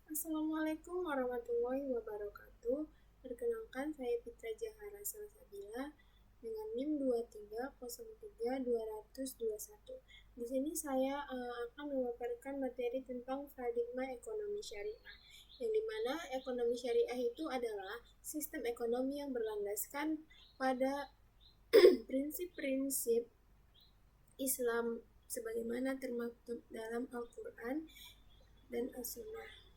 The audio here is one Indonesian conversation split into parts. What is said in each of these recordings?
Assalamualaikum warahmatullahi wabarakatuh. Perkenalkan, saya Fitra Jahara Salsabila dengan NIM 2303221. Di sini saya akan memaparkan materi tentang paradigma ekonomi syariah, yang dimana ekonomi syariah itu adalah sistem ekonomi yang berlandaskan pada prinsip-prinsip Islam sebagaimana termaktub dalam Al-Quran dan As-Sunnah.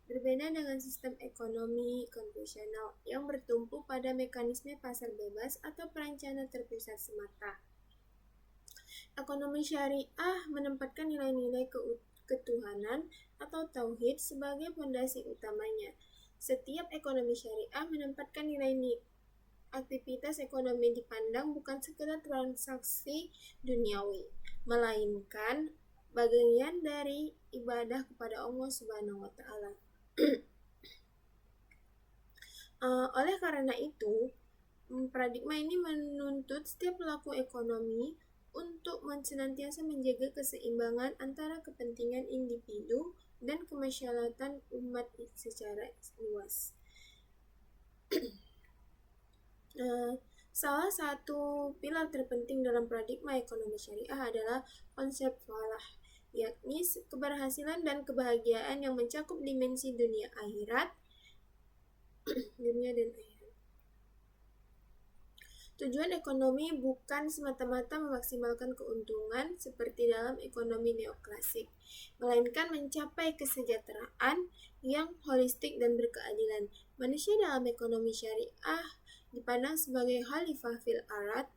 Berbeda dengan sistem ekonomi konvensional yang bertumpu pada mekanisme pasar bebas atau perencanaan terpusat semata. Ekonomi syariah menempatkan nilai-nilai ketuhanan atau tauhid sebagai fondasi utamanya. Setiap ekonomi syariah menempatkan nilai aktivitas ekonomi dipandang bukan sekedar transaksi duniawi, melainkan bagian dari ibadah kepada Allah Subhanahu wa taala. Oleh karena itu, paradigma ini menuntut setiap pelaku ekonomi untuk senantiasa menjaga keseimbangan antara kepentingan individu dan kemaslahatan umat secara luas. Salah satu pilar terpenting dalam paradigma ekonomi syariah adalah konsep falah, yakni keberhasilan dan kebahagiaan yang mencakup dimensi dunia dan akhirat. Tujuan ekonomi bukan semata-mata memaksimalkan keuntungan seperti dalam ekonomi neoklasik, melainkan mencapai kesejahteraan yang holistik dan berkeadilan. Manusia dalam ekonomi syariah dipandang sebagai khalifah fil ard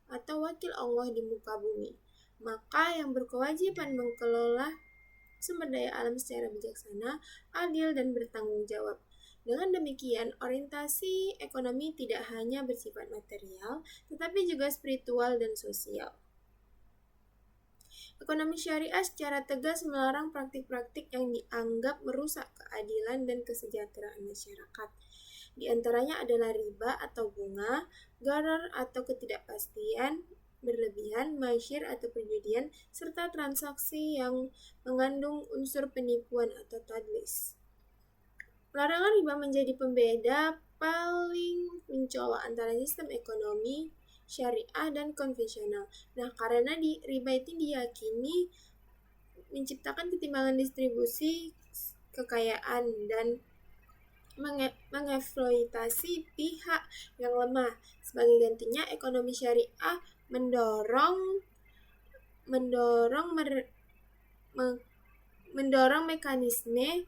atau wakil Allah di muka bumi, maka yang berkewajiban mengelola sumber daya alam secara bijaksana, adil, dan bertanggung jawab. Dengan demikian, orientasi ekonomi tidak hanya bersifat material, tetapi juga spiritual dan sosial. Ekonomi syariah secara tegas melarang praktik-praktik yang dianggap merusak keadilan dan kesejahteraan masyarakat. Di antaranya adalah riba atau bunga, gharar atau ketidakpastian berlebihan, masyir atau perjudian, serta transaksi yang mengandung unsur penipuan atau tadlis. Larangan riba menjadi pembeda paling mencolok antara sistem ekonomi syariah dan konvensional. Nah, karena riba itu diyakini menciptakan ketimbangan distribusi kekayaan dan mengeksploitasi pihak yang lemah. Sebagai gantinya, ekonomi syariah mendorong mekanisme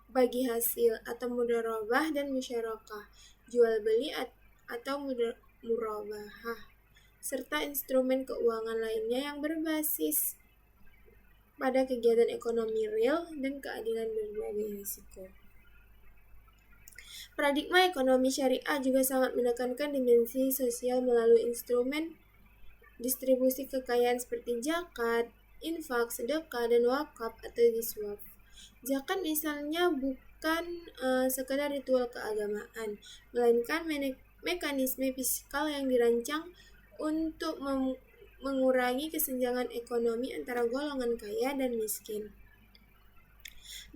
bagi hasil atau mudharabah dan musyarakah, jual beli atau murabahah, serta instrumen keuangan lainnya yang berbasis pada kegiatan ekonomi real dan keadilan berbagai risiko. Paradigma ekonomi syariah juga sangat menekankan dimensi sosial melalui instrumen distribusi kekayaan seperti zakat, infak, sedekah, dan wakaf atau diswaf. Zakat misalnya bukan sekadar ritual keagamaan, melainkan mekanisme fiskal yang dirancang untuk mengurangi kesenjangan ekonomi antara golongan kaya dan miskin.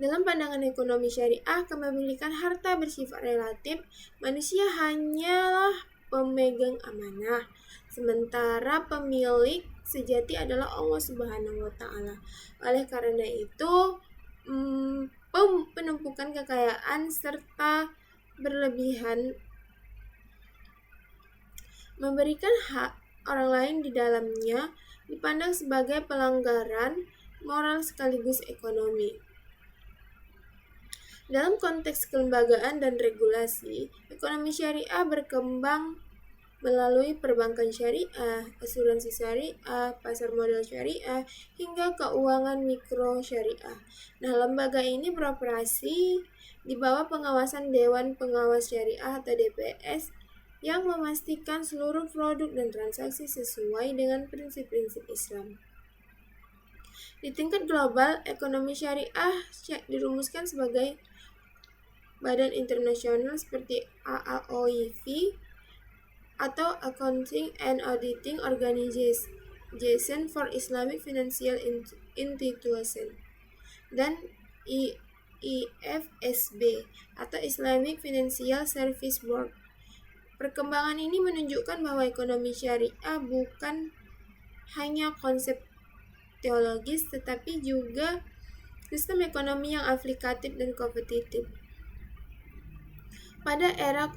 Dalam pandangan ekonomi syariah, kepemilikan harta bersifat relatif. Manusia hanyalah pemegang amanah, sementara pemilik sejati adalah Allah Subhanahu wa taala. Oleh karena itu, penumpukan kekayaan serta berlebihan memberikan hak orang lain di dalamnya dipandang sebagai pelanggaran moral sekaligus ekonomi. Dalam konteks kelembagaan dan regulasi, ekonomi syariah berkembang melalui perbankan syariah, asuransi syariah, pasar modal syariah, hingga keuangan mikro syariah. Nah, lembaga ini beroperasi di bawah pengawasan Dewan Pengawas Syariah atau DPS yang memastikan seluruh produk dan transaksi sesuai dengan prinsip-prinsip Islam. Di tingkat global, ekonomi syariah dirumuskan sebagai badan internasional seperti AAOIV atau Accounting and Auditing Organization for Islamic Financial Institutions dan IFSB atau Islamic Financial Service Board. Perkembangan ini menunjukkan bahwa ekonomi syariah bukan hanya konsep teologis tetapi juga sistem ekonomi yang aplikatif dan kompetitif. Pada era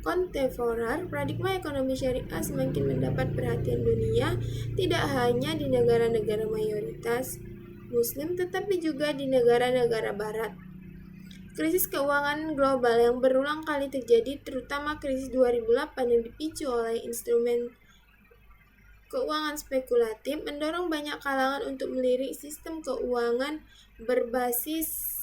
kontemporer, paradigma ekonomi syariah semakin mendapat perhatian dunia, tidak hanya di negara-negara mayoritas Muslim, tetapi juga di negara-negara Barat. Krisis keuangan global yang berulang kali terjadi, terutama krisis 2008 yang dipicu oleh instrumen keuangan spekulatif, mendorong banyak kalangan untuk melirik sistem keuangan berbasis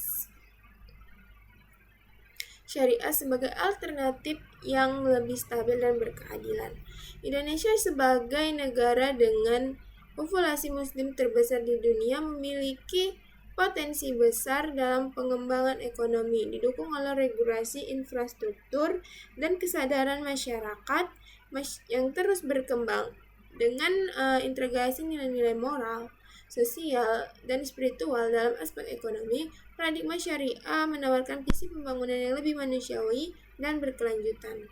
syariah sebagai alternatif yang lebih stabil dan berkeadilan. Indonesia sebagai negara dengan populasi muslim terbesar di dunia memiliki potensi besar dalam pengembangan ekonomi, didukung oleh regulasi infrastruktur dan kesadaran masyarakat yang terus berkembang. Dengan integrasi nilai-nilai moral, sosial, dan spiritual dalam aspek ekonomi, paradigma syariah menawarkan visi pembangunan yang lebih manusiawi dan berkelanjutan.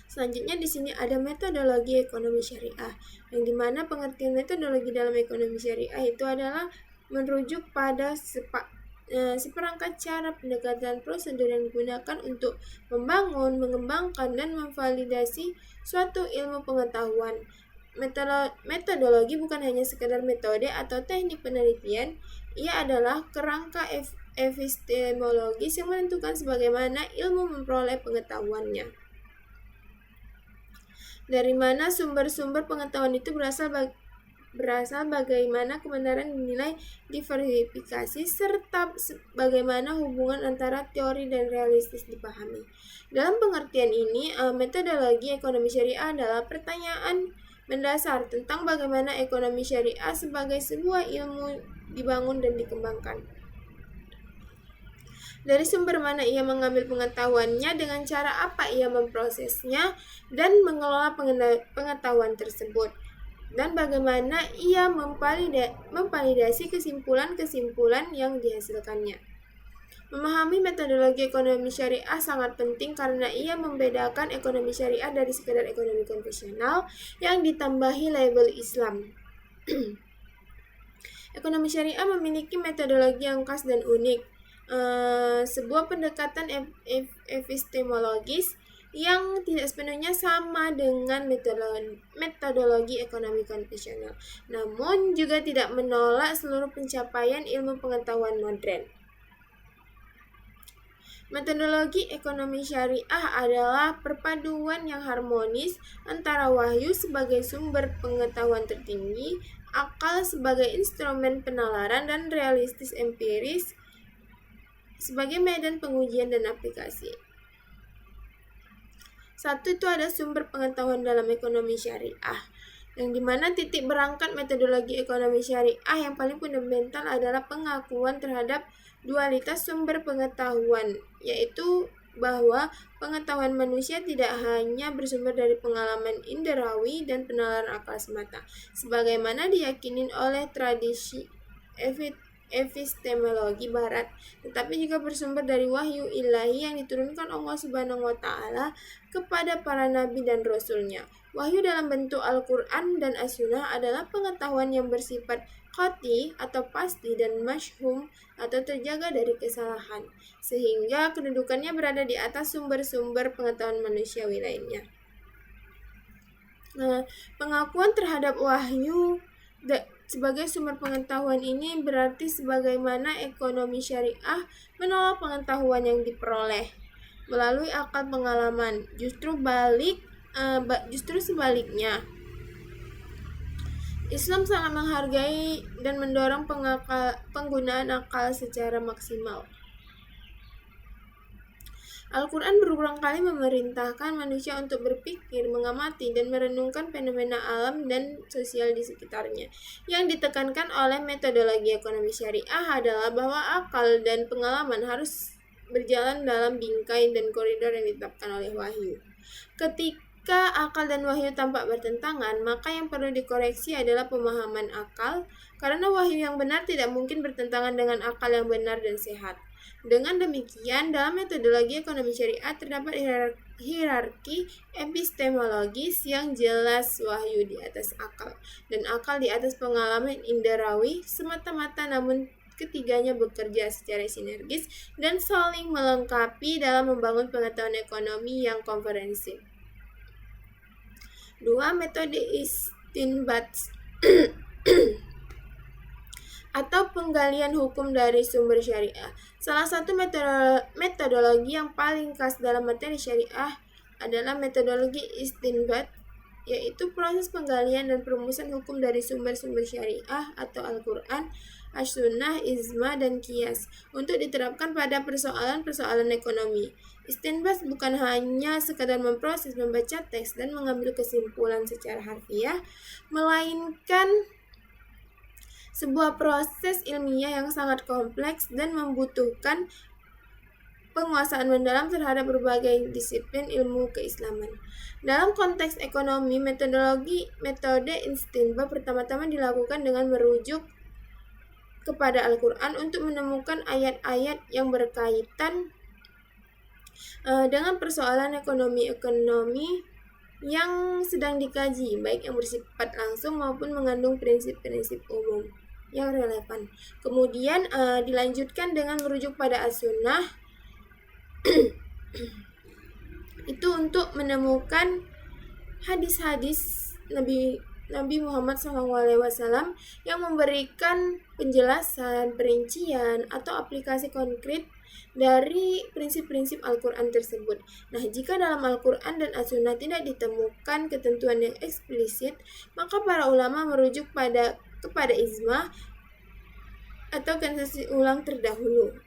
Selanjutnya di sini ada metodologi ekonomi syariah, yang dimana pengertian metodologi dalam ekonomi syariah itu adalah merujuk pada seperangkat cara pendekatan prosedur yang digunakan untuk membangun, mengembangkan, dan memvalidasi suatu ilmu pengetahuan. Metodologi bukan hanya sekedar metode atau teknik penelitian, ia adalah kerangka epistemologis yang menentukan sebagaimana ilmu memperoleh pengetahuannya. Dari mana sumber-sumber pengetahuan itu berasal, bagaimana kebenaran dinilai, diverifikasi, serta bagaimana hubungan antara teori dan realistis dipahami. Dalam pengertian ini, metodologi ekonomi syariah adalah pertanyaan mendasar tentang bagaimana ekonomi syariah sebagai sebuah ilmu dibangun dan dikembangkan. Dari sumber mana ia mengambil pengetahuannya, dengan cara apa ia memprosesnya dan mengelola pengetahuan tersebut, dan bagaimana ia memvalidasi kesimpulan-kesimpulan yang dihasilkannya. Memahami metodologi ekonomi syariah sangat penting karena ia membedakan ekonomi syariah dari sekedar ekonomi konvensional yang ditambahi label Islam. Ekonomi syariah memiliki metodologi yang khas dan unik, sebuah pendekatan epistemologis yang tidak sepenuhnya sama dengan metodologi ekonomi konvensional, namun juga tidak menolak seluruh pencapaian ilmu pengetahuan modern. Metodologi ekonomi syariah adalah perpaduan yang harmonis antara wahyu sebagai sumber pengetahuan tertinggi, akal sebagai instrumen penalaran, dan realistis empiris sebagai medan pengujian dan aplikasi. Satu itu ada sumber pengetahuan dalam ekonomi syariah, yang dimana titik berangkat metodologi ekonomi syariah yang paling fundamental adalah pengakuan terhadap dualitas sumber pengetahuan, yaitu bahwa pengetahuan manusia tidak hanya bersumber dari pengalaman inderawi dan penalaran akal semata, sebagaimana diyakini oleh tradisi epistemologi barat, tetapi juga bersumber dari wahyu ilahi yang diturunkan Allah Subhanahu wa Ta'ala kepada para nabi dan rasulnya. Wahyu dalam bentuk Al-Quran dan As-Sunnah adalah pengetahuan yang bersifat qati atau pasti dan masyhum atau terjaga dari kesalahan, sehingga kedudukannya berada di atas sumber-sumber pengetahuan manusiawi lainnya. Pengakuan terhadap wahyu sebagai sumber pengetahuan ini berarti sebagaimana ekonomi syariah menolak pengetahuan yang diperoleh melalui akal pengalaman, justru sebaliknya. Islam sangat menghargai dan mendorong penggunaan akal secara maksimal. Al-Quran berulang kali memerintahkan manusia untuk berpikir, mengamati, dan merenungkan fenomena alam dan sosial di sekitarnya. Yang ditekankan oleh metodologi ekonomi syariah adalah bahwa akal dan pengalaman harus berjalan dalam bingkai dan koridor yang ditetapkan oleh wahyu. Ketika akal dan wahyu tampak bertentangan, maka yang perlu dikoreksi adalah pemahaman akal, karena wahyu yang benar tidak mungkin bertentangan dengan akal yang benar dan sehat. Dengan demikian, dalam metodologi ekonomi syariah terdapat hierarki epistemologis yang jelas, wahyu di atas akal dan akal di atas pengalaman inderawi semata-mata, namun ketiganya bekerja secara sinergis dan saling melengkapi dalam membangun pengetahuan ekonomi yang komprehensif. 2. Metode istinbat atau penggalian hukum dari sumber syariah. Salah satu metodologi yang paling khas dalam materi syariah adalah metodologi istinbat, yaitu proses penggalian dan perumusan hukum dari sumber-sumber syariah atau Al-Quran, As-Sunnah, Ijma, dan Qiyas untuk diterapkan pada persoalan-persoalan ekonomi. Istinbat bukan hanya sekadar memproses, membaca teks, dan mengambil kesimpulan secara harfiah, melainkan sebuah proses ilmiah yang sangat kompleks dan membutuhkan penguasaan mendalam terhadap berbagai disiplin ilmu keislaman. Dalam konteks ekonomi, metode istinbat pertama-tama dilakukan dengan merujuk kepada Al-Quran untuk menemukan ayat-ayat yang berkaitan dengan persoalan ekonomi yang sedang dikaji, baik yang bersifat langsung maupun mengandung prinsip-prinsip umum yang relevan. Kemudian dilanjutkan dengan merujuk pada As-Sunnah itu untuk menemukan hadis-hadis Nabi Muhammad SAW yang memberikan penjelasan, perincian, atau aplikasi konkret dari prinsip-prinsip Al-Quran tersebut. Nah, jika dalam Al-Quran dan As-Sunnah tidak ditemukan ketentuan yang eksplisit, maka para ulama merujuk kepada ijma atau konsensus ulang terdahulu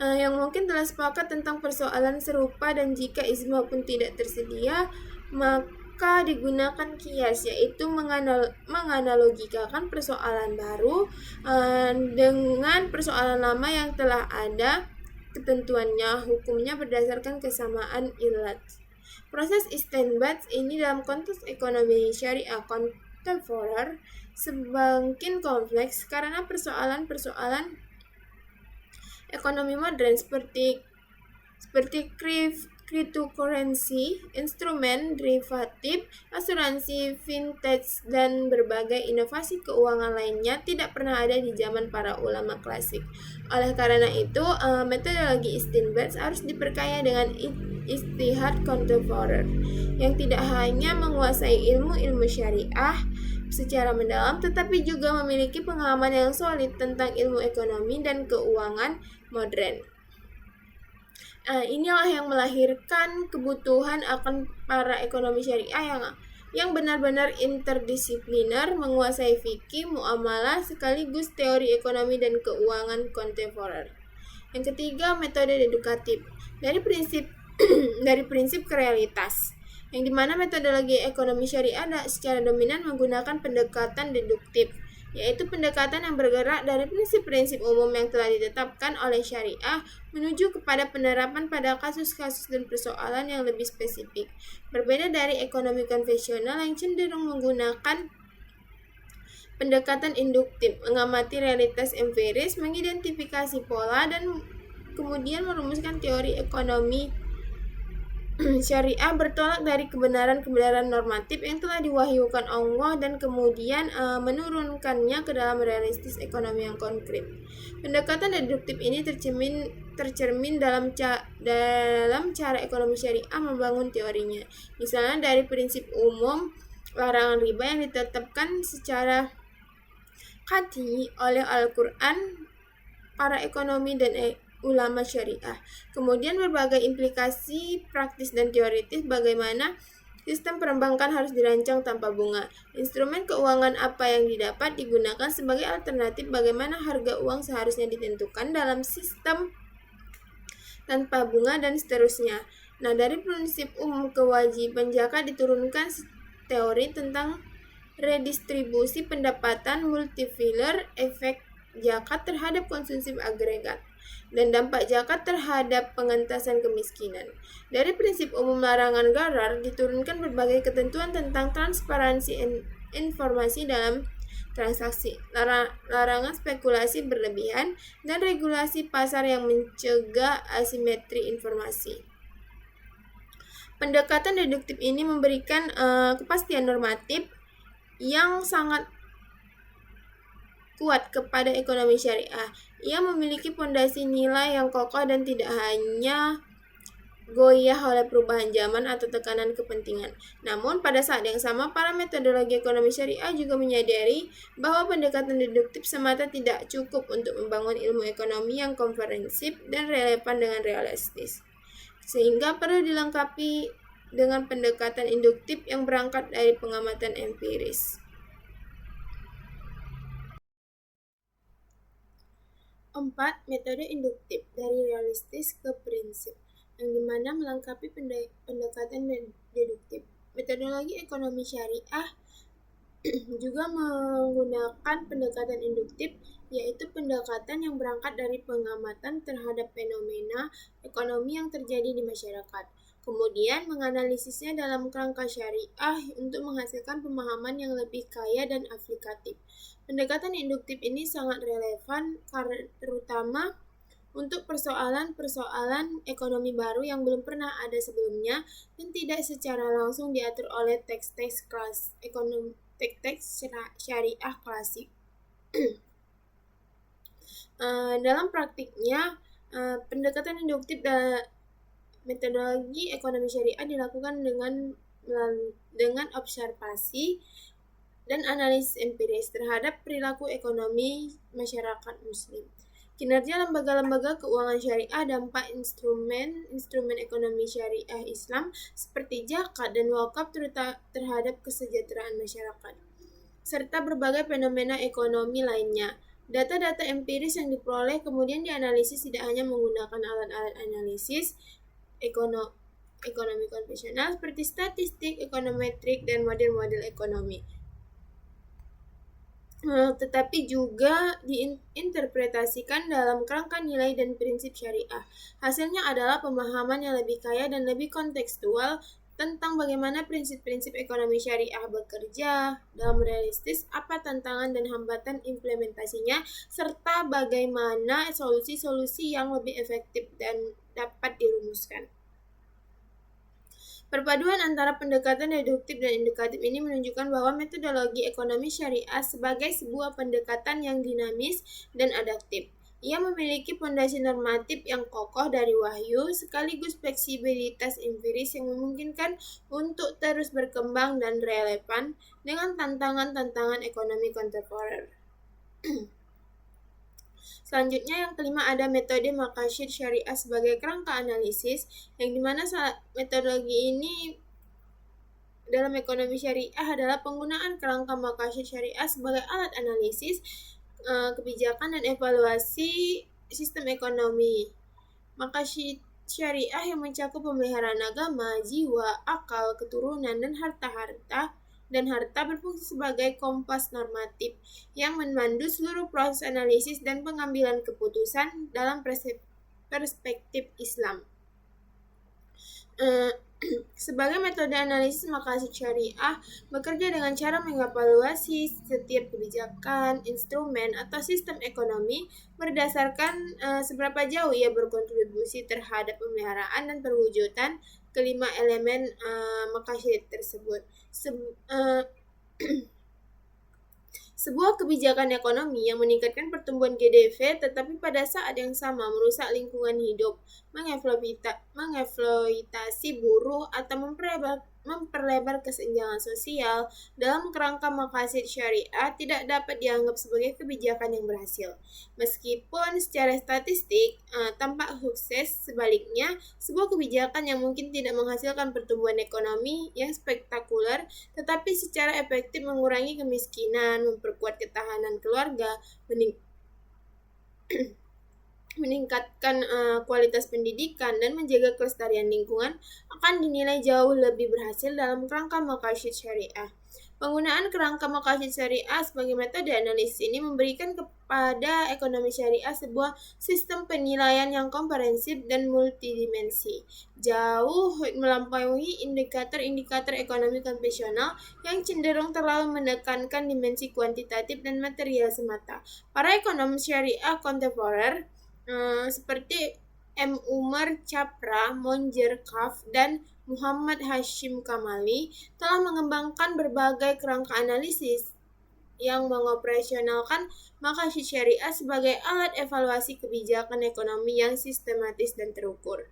yang mungkin telah sepakat tentang persoalan serupa, dan jika ijma pun tidak tersedia, maka digunakan qiyas, yaitu menganalogikan persoalan baru dengan persoalan lama yang telah ada ketentuannya, hukumnya berdasarkan kesamaan ilat. Proses istinbat ini dalam konteks ekonomi syariah kontemporer semakin kompleks karena persoalan-persoalan ekonomi modern seperti cryptocurrency, instrumen derivatif, asuransi, vintage, dan berbagai inovasi keuangan lainnya tidak pernah ada di zaman para ulama klasik. Oleh karena itu, metodologi istinbat harus diperkaya dengan ijtihad kontemporer yang tidak hanya menguasai ilmu-ilmu syariah secara mendalam, tetapi juga memiliki pengalaman yang solid tentang ilmu ekonomi dan keuangan modern. Inilah yang melahirkan kebutuhan akan para ekonomi syariah yang benar-benar interdisipliner, menguasai fikih, muamalah, sekaligus teori ekonomi dan keuangan kontemporer. Yang ketiga, metode dedukatif dari prinsip realitas, yang dimana metodologi ekonomi syariah secara dominan menggunakan pendekatan deduktif, yaitu pendekatan yang bergerak dari prinsip-prinsip umum yang telah ditetapkan oleh syariah menuju kepada penerapan pada kasus-kasus dan persoalan yang lebih spesifik. Berbeda dari ekonomi konvensional yang cenderung menggunakan pendekatan induktif, mengamati realitas empiris, mengidentifikasi pola, dan kemudian merumuskan teori ekonomi. Syariah bertolak dari kebenaran-kebenaran normatif yang telah diwahyukan Allah dan kemudian menurunkannya ke dalam realistis ekonomi yang konkret. Pendekatan deduktif ini tercermin dalam cara ekonomi syariah membangun teorinya. Misalnya dari prinsip umum larangan riba yang ditetapkan secara qat'i oleh Al-Quran, para ekonomi dan ulama syariah. Kemudian berbagai implikasi praktis dan teoritis bagaimana sistem perbankan harus dirancang tanpa bunga. Instrumen keuangan apa yang didapat digunakan sebagai alternatif bagaimana harga uang seharusnya ditentukan dalam sistem tanpa bunga dan seterusnya. Nah, dari prinsip umum kewajiban zakat diturunkan teori tentang redistribusi pendapatan, multiplier efek zakat terhadap konsumsi agregat, dan dampak zakat terhadap pengentasan kemiskinan. Dari prinsip umum larangan gharar diturunkan berbagai ketentuan tentang transparansi informasi dalam transaksi, larangan spekulasi berlebihan, dan regulasi pasar yang mencegah asimetri informasi. Pendekatan deduktif ini memberikan kepastian normatif yang sangat kuat kepada ekonomi syariah. Ia memiliki fondasi nilai yang kokoh dan tidak hanya goyah oleh perubahan zaman atau tekanan kepentingan. Namun, pada saat yang sama, para metodologi ekonomi syariah juga menyadari bahwa pendekatan deduktif semata tidak cukup untuk membangun ilmu ekonomi yang komprehensif dan relevan dengan realistis, sehingga perlu dilengkapi dengan pendekatan induktif yang berangkat dari pengamatan empiris. 4. Metode induktif dari realistis ke prinsip, yang dimana melengkapi pendekatan deduktif. Metodologi ekonomi syariah juga menggunakan pendekatan induktif, yaitu pendekatan yang berangkat dari pengamatan terhadap fenomena ekonomi yang terjadi di masyarakat, kemudian menganalisisnya dalam kerangka syariah untuk menghasilkan pemahaman yang lebih kaya dan aplikatif. Pendekatan induktif ini sangat relevan terutama untuk persoalan-persoalan ekonomi baru yang belum pernah ada sebelumnya dan tidak secara langsung diatur oleh teks-teks syariah klasik. Dalam praktiknya, pendekatan induktif metodologi ekonomi syariah dilakukan dengan observasi dan analisis empiris terhadap perilaku ekonomi masyarakat muslim. Kinerja lembaga-lembaga keuangan syariah, dampak instrumen ekonomi syariah Islam seperti zakat dan wakaf terhadap kesejahteraan masyarakat, serta berbagai fenomena ekonomi lainnya. Data-data empiris yang diperoleh kemudian dianalisis tidak hanya menggunakan alat-alat analisis ekonomi konvensional seperti statistik, ekonometrik, dan model-model ekonomi, tetapi juga diinterpretasikan dalam kerangka nilai dan prinsip syariah. Hasilnya adalah pemahaman yang lebih kaya dan lebih kontekstual tentang bagaimana prinsip-prinsip ekonomi syariah bekerja dalam realistis, apa tantangan dan hambatan implementasinya, serta bagaimana solusi-solusi yang lebih efektif dan dapat dirumuskan. Perpaduan antara pendekatan deduktif dan indikatif ini menunjukkan bahwa metodologi ekonomi syariah sebagai sebuah pendekatan yang dinamis dan adaptif. Ia memiliki fondasi normatif yang kokoh dari wahyu, sekaligus fleksibilitas empiris yang memungkinkan untuk terus berkembang dan relevan dengan tantangan-tantangan ekonomi kontemporer. Selanjutnya, yang kelima, ada metode maqasid syariah sebagai kerangka analisis, yang dimana metodologi ini dalam ekonomi syariah adalah penggunaan kerangka maqasid syariah sebagai alat analisis kebijakan dan evaluasi sistem ekonomi. Maqasid syariah yang mencakup pemeliharaan agama, jiwa, akal, keturunan, dan harta berfungsi sebagai kompas normatif yang memandu seluruh proses analisis dan pengambilan keputusan dalam perspektif Islam. Sebagai metode analisis, maqasid syariah bekerja dengan cara mengevaluasi setiap kebijakan, instrumen, atau sistem ekonomi berdasarkan seberapa jauh ia berkontribusi terhadap pemeliharaan dan perwujudan kelima elemen maqasid tersebut. Sebuah kebijakan ekonomi yang meningkatkan pertumbuhan GDP tetapi pada saat yang sama merusak lingkungan hidup, mengeksploitasi buruh, atau memperlebar kesenjangan sosial dalam kerangka maqasid syariah tidak dapat dianggap sebagai kebijakan yang berhasil. Meskipun secara statistik tampak sukses, sebaliknya sebuah kebijakan yang mungkin tidak menghasilkan pertumbuhan ekonomi yang spektakuler tetapi secara efektif mengurangi kemiskinan, memperkuat ketahanan keluarga, meningkatkan kualitas pendidikan, dan menjaga kelestarian lingkungan akan dinilai jauh lebih berhasil dalam kerangka maqasid syariah. Penggunaan kerangka maqasid syariah sebagai metode analisis ini memberikan kepada ekonomi syariah sebuah sistem penilaian yang komprehensif dan multidimensi, jauh melampaui indikator-indikator ekonomi konvensional yang cenderung terlalu menekankan dimensi kuantitatif dan material semata. Para ekonom syariah kontemporer seperti M. Umar Chapra, Monjer Kaf, dan Muhammad Hashim Kamali telah mengembangkan berbagai kerangka analisis yang mengoperasionalkan maqasid syariah sebagai alat evaluasi kebijakan ekonomi yang sistematis dan terukur.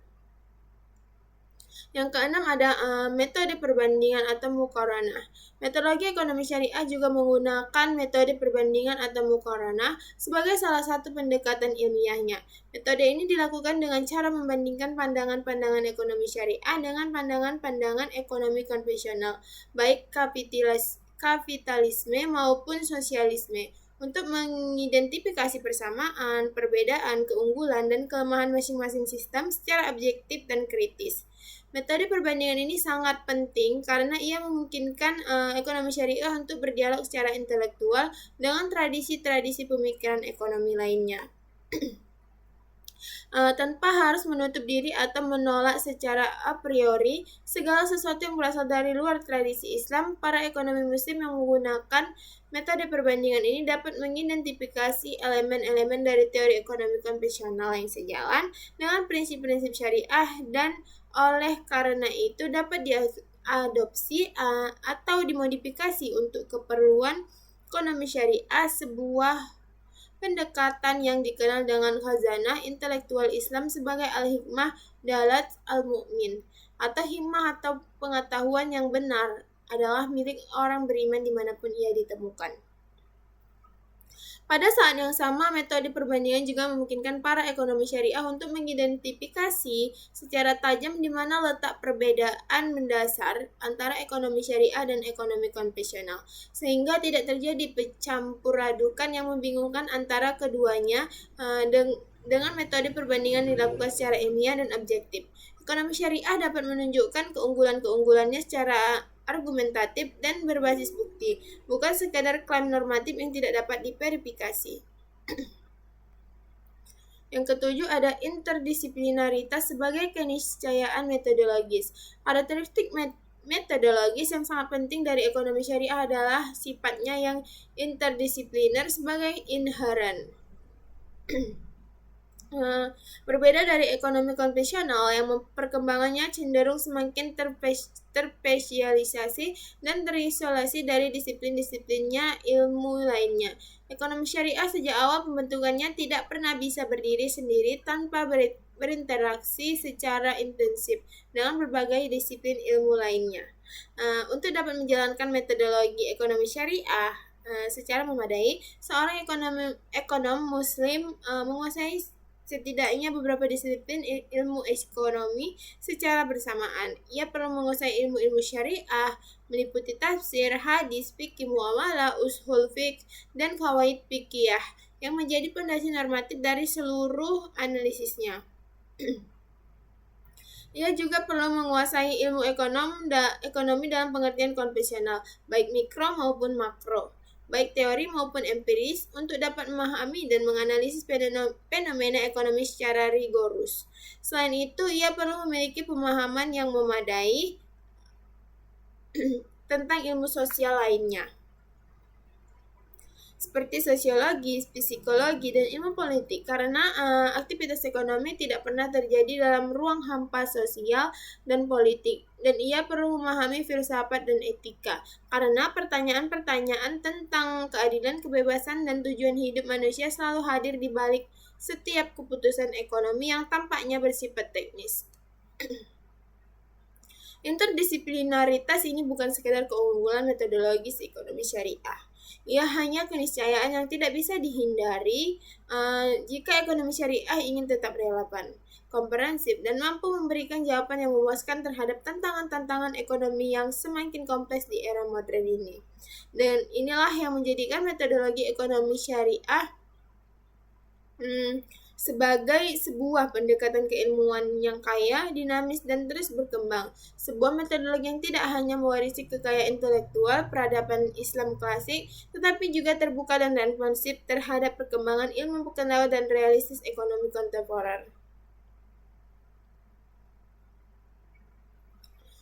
Yang keenam ada metode perbandingan atau muqaranah. Metodologi ekonomi syariah juga menggunakan metode perbandingan atau muqaranah sebagai salah satu pendekatan ilmiahnya. Metode ini dilakukan dengan cara membandingkan pandangan-pandangan ekonomi syariah dengan pandangan-pandangan ekonomi konvensional, baik kapitalisme maupun sosialisme, untuk mengidentifikasi persamaan, perbedaan, keunggulan, dan kelemahan masing-masing sistem secara objektif dan kritis. Metode perbandingan ini sangat penting karena ia memungkinkan ekonomi syariah untuk berdialog secara intelektual dengan tradisi-tradisi pemikiran ekonomi lainnya. Tanpa harus menutup diri atau menolak secara a priori segala sesuatu yang berasal dari luar tradisi Islam. Para ekonomi muslim yang menggunakan metode perbandingan ini dapat mengidentifikasi elemen-elemen dari teori ekonomi konvensional yang sejalan dengan prinsip-prinsip syariah, dan oleh karena itu dapat diadopsi atau dimodifikasi untuk keperluan ekonomi syariah, sebuah pendekatan yang dikenal dengan khazanah intelektual Islam sebagai al-hikmah dalat al-mu'min, atau hikmah atau pengetahuan yang benar adalah milik orang beriman dimanapun ia ditemukan. Pada saat yang sama, metode perbandingan juga memungkinkan para ekonomi syariah untuk mengidentifikasi secara tajam di mana letak perbedaan mendasar antara ekonomi syariah dan ekonomi konvensional, sehingga tidak terjadi pecampuradukan yang membingungkan antara keduanya. Dengan metode perbandingan dilakukan secara ilmiah dan objektif, ekonomi syariah dapat menunjukkan keunggulan-keunggulannya secara argumentatif dan berbasis bukti, bukan sekadar klaim normatif yang tidak dapat diverifikasi. Yang ketujuh ada interdisiplinaritas sebagai keniscayaan metodologis. Karakteristik metodologis yang sangat penting dari ekonomi syariah adalah sifatnya yang interdisipliner sebagai inheren. Berbeda dari ekonomi konvensional yang perkembangannya cenderung semakin terspesialisasi dan terisolasi dari disiplin-disiplinnya ilmu lainnya. Ekonomi syariah sejak awal pembentukannya tidak pernah bisa berdiri sendiri tanpa berinteraksi secara intensif dengan berbagai disiplin ilmu lainnya. Untuk dapat menjalankan metodologi ekonomi syariah secara memadai, seorang ekonom muslim menguasai setidaknya beberapa disiplin ilmu ekonomi secara bersamaan. Ia perlu menguasai ilmu-ilmu syariah, meliputi tafsir, hadis, fikih muamalah, ushul fiqh, dan qawaid fiqhiyah, yang menjadi pondasi normatif dari seluruh analisisnya. Ia juga perlu menguasai ilmu ekonomi dalam pengertian konvensional, baik mikro maupun makro, baik teori maupun empiris, untuk dapat memahami dan menganalisis fenomena ekonomi secara rigorus. Selain itu, ia perlu memiliki pemahaman yang memadai tentang ilmu sosial lainnya, seperti sosiologi, psikologi, dan ilmu politik, karena aktivitas ekonomi tidak pernah terjadi dalam ruang hampa sosial dan politik, dan ia perlu memahami filsafat dan etika, karena pertanyaan-pertanyaan tentang keadilan, kebebasan, dan tujuan hidup manusia selalu hadir di balik setiap keputusan ekonomi yang tampaknya bersifat teknis. Interdisiplinaritas ini bukan sekedar keunggulan metodologis ekonomi syariah. Ia hanya keniscayaan yang tidak bisa dihindari jika ekonomi syariah ingin tetap relevan, komprehensif, dan mampu memberikan jawaban yang memuaskan terhadap tantangan-tantangan ekonomi yang semakin kompleks di era modern ini. Dan inilah yang menjadikan metodologi ekonomi syariah sebagai sebuah pendekatan keilmuan yang kaya, dinamis, dan terus berkembang. Sebuah metodologi yang tidak hanya mewarisi kekayaan intelektual peradaban Islam klasik, tetapi juga terbuka dan responsif terhadap perkembangan ilmu pengetahuan dan realistis ekonomi kontemporer.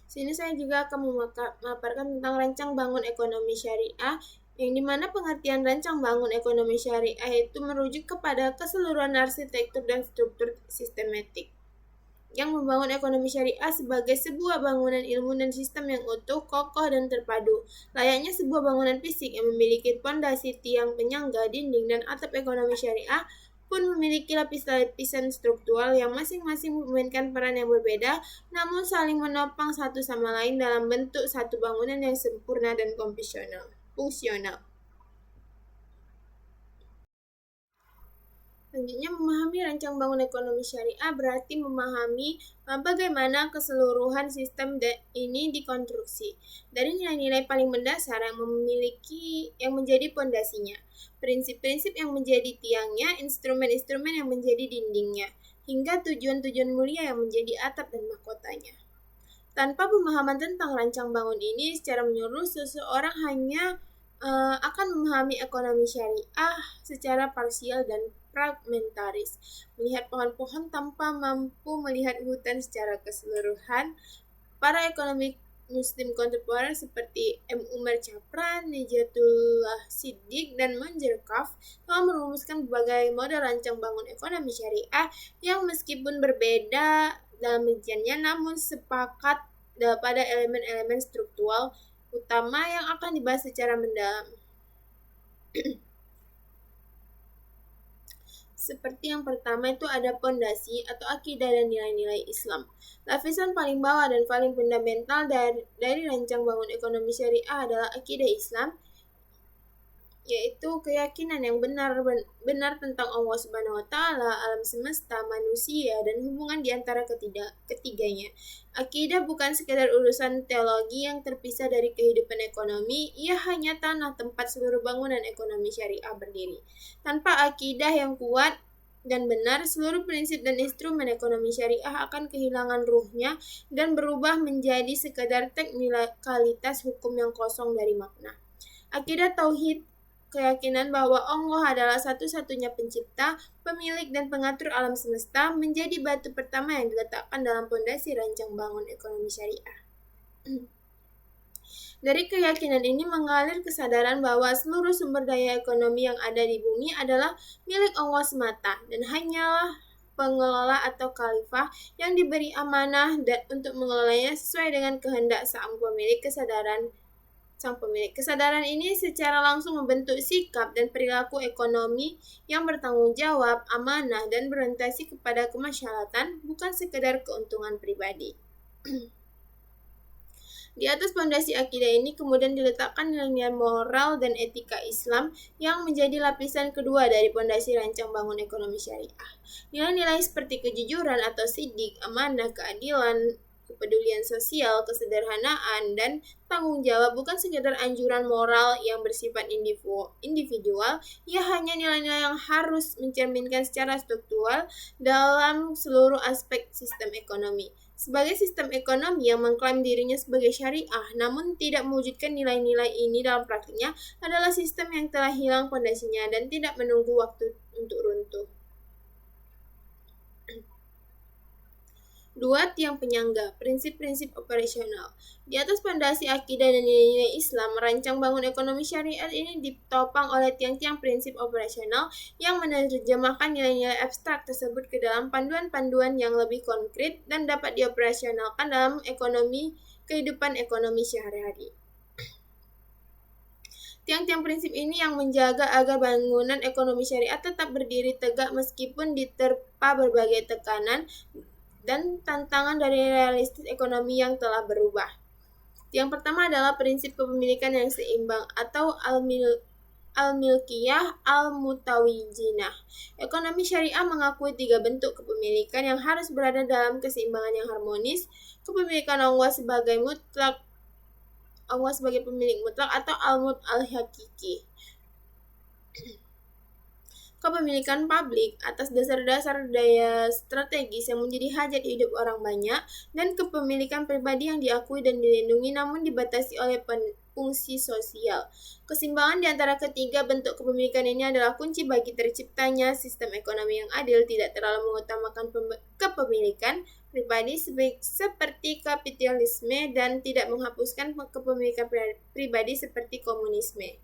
Sini saya juga akan memaparkan tentang rancang bangun ekonomi syariah, yang dimana pengertian rancang bangun ekonomi syariah itu merujuk kepada keseluruhan arsitektur dan struktur sistematik yang membangun ekonomi syariah sebagai sebuah bangunan ilmu dan sistem yang utuh, kokoh, dan terpadu. Layaknya sebuah bangunan fisik yang memiliki pondasi, tiang, penyangga, dinding, dan atap, ekonomi syariah pun memiliki lapis-lapisan struktural yang masing-masing memainkan peran yang berbeda, namun saling menopang satu sama lain dalam bentuk satu bangunan yang sempurna dan fungsional. Selanjutnya, memahami rancang bangun ekonomi syariah berarti memahami bagaimana keseluruhan sistem ini dikonstruksi dari nilai-nilai paling mendasar yang menjadi pondasinya, prinsip-prinsip yang menjadi tiangnya, instrumen-instrumen yang menjadi dindingnya, hingga tujuan-tujuan mulia yang menjadi atap dan mahkotanya. Tanpa pemahaman tentang rancang bangun ini secara menyeluruh, seseorang hanya akan memahami ekonomi syariah secara parsial dan fragmentaris, melihat pohon-pohon tanpa mampu melihat hutan secara keseluruhan. Para ekonomi Muslim kontemporer seperti M. Umar Chapran, Nijatullah Siddiq, dan Monjerkaf telah merumuskan berbagai model rancang bangun ekonomi syariah yang meskipun berbeda dalam rinciannya, namun sepakat pada elemen-elemen struktural utama yang akan dibahas secara mendalam. Seperti yang pertama itu ada pondasi atau akidah dan nilai-nilai Islam. Lapisan paling bawah dan paling fundamental dari rancang bangun ekonomi syariah adalah akidah Islam, yaitu keyakinan yang benar tentang Allah Subhanahu wa taala, alam semesta, manusia, dan hubungan di antara ketiganya. Akidah bukan sekedar urusan teologi yang terpisah dari kehidupan ekonomi, ia hanya tanah tempat seluruh bangunan ekonomi syariah berdiri. Tanpa akidah yang kuat dan benar, seluruh prinsip dan instrumen ekonomi syariah akan kehilangan ruhnya dan berubah menjadi sekedar teknikalitas hukum yang kosong dari makna. Akidah tauhid, keyakinan bahwa Allah adalah satu-satunya pencipta, pemilik, dan pengatur alam semesta, menjadi batu pertama yang diletakkan dalam pondasi rancang bangun ekonomi syariah. Dari keyakinan ini mengalir kesadaran bahwa seluruh sumber daya ekonomi yang ada di bumi adalah milik Allah semata, dan hanyalah pengelola atau khalifah yang diberi amanah untuk mengelolanya sesuai dengan kehendak sang pemilik. Kesadaran ini secara langsung membentuk sikap dan perilaku ekonomi yang bertanggung jawab, amanah, dan berorientasi kepada kemasyarakatan, bukan sekedar keuntungan pribadi. Di atas fondasi akidah ini kemudian diletakkan nilai-nilai moral dan etika Islam yang menjadi lapisan kedua dari fondasi rancang bangun ekonomi syariah. Nilai-nilai seperti kejujuran atau sidik, amanah, keadilan, kepedulian sosial, kesederhanaan, dan tanggung jawab bukan sekedar anjuran moral yang bersifat individual, ia hanya nilai-nilai yang harus mencerminkan secara struktural dalam seluruh aspek sistem ekonomi. Sebagai sistem ekonomi yang mengklaim dirinya sebagai syariah, namun tidak mewujudkan nilai-nilai ini dalam praktiknya, adalah sistem yang telah hilang fondasinya dan tidak menunggu waktu untuk runtuh. 2. Tiang penyangga, prinsip-prinsip operasional. Di atas fondasi akidah dan nilai-nilai Islam, rancang bangun ekonomi syariat ini ditopang oleh tiang-tiang prinsip operasional yang menerjemahkan nilai-nilai abstrak tersebut ke dalam panduan-panduan yang lebih konkret dan dapat dioperasionalkan dalam kehidupan ekonomi sehari-hari. Tiang-tiang prinsip ini yang menjaga agar bangunan ekonomi syariat tetap berdiri tegak meskipun diterpa berbagai tekanan dan tantangan dari realistis ekonomi yang telah berubah. Yang pertama adalah prinsip kepemilikan yang seimbang atau al-milkiyah al-mutawijinah. Ekonomi syariah mengakui 3 bentuk kepemilikan yang harus berada dalam keseimbangan yang harmonis: kepemilikan Allah sebagai pemilik mutlak atau al-mulk al-hakiki. kepemilikan publik atas dasar-dasar daya strategis yang menjadi hajat hidup orang banyak, dan kepemilikan pribadi yang diakui dan dilindungi namun dibatasi oleh fungsi sosial. Keseimbangan di antara ketiga bentuk kepemilikan ini adalah kunci bagi terciptanya sistem ekonomi yang adil, tidak terlalu mengutamakan kepemilikan pribadi seperti kapitalisme dan tidak menghapuskan kepemilikan pribadi seperti komunisme.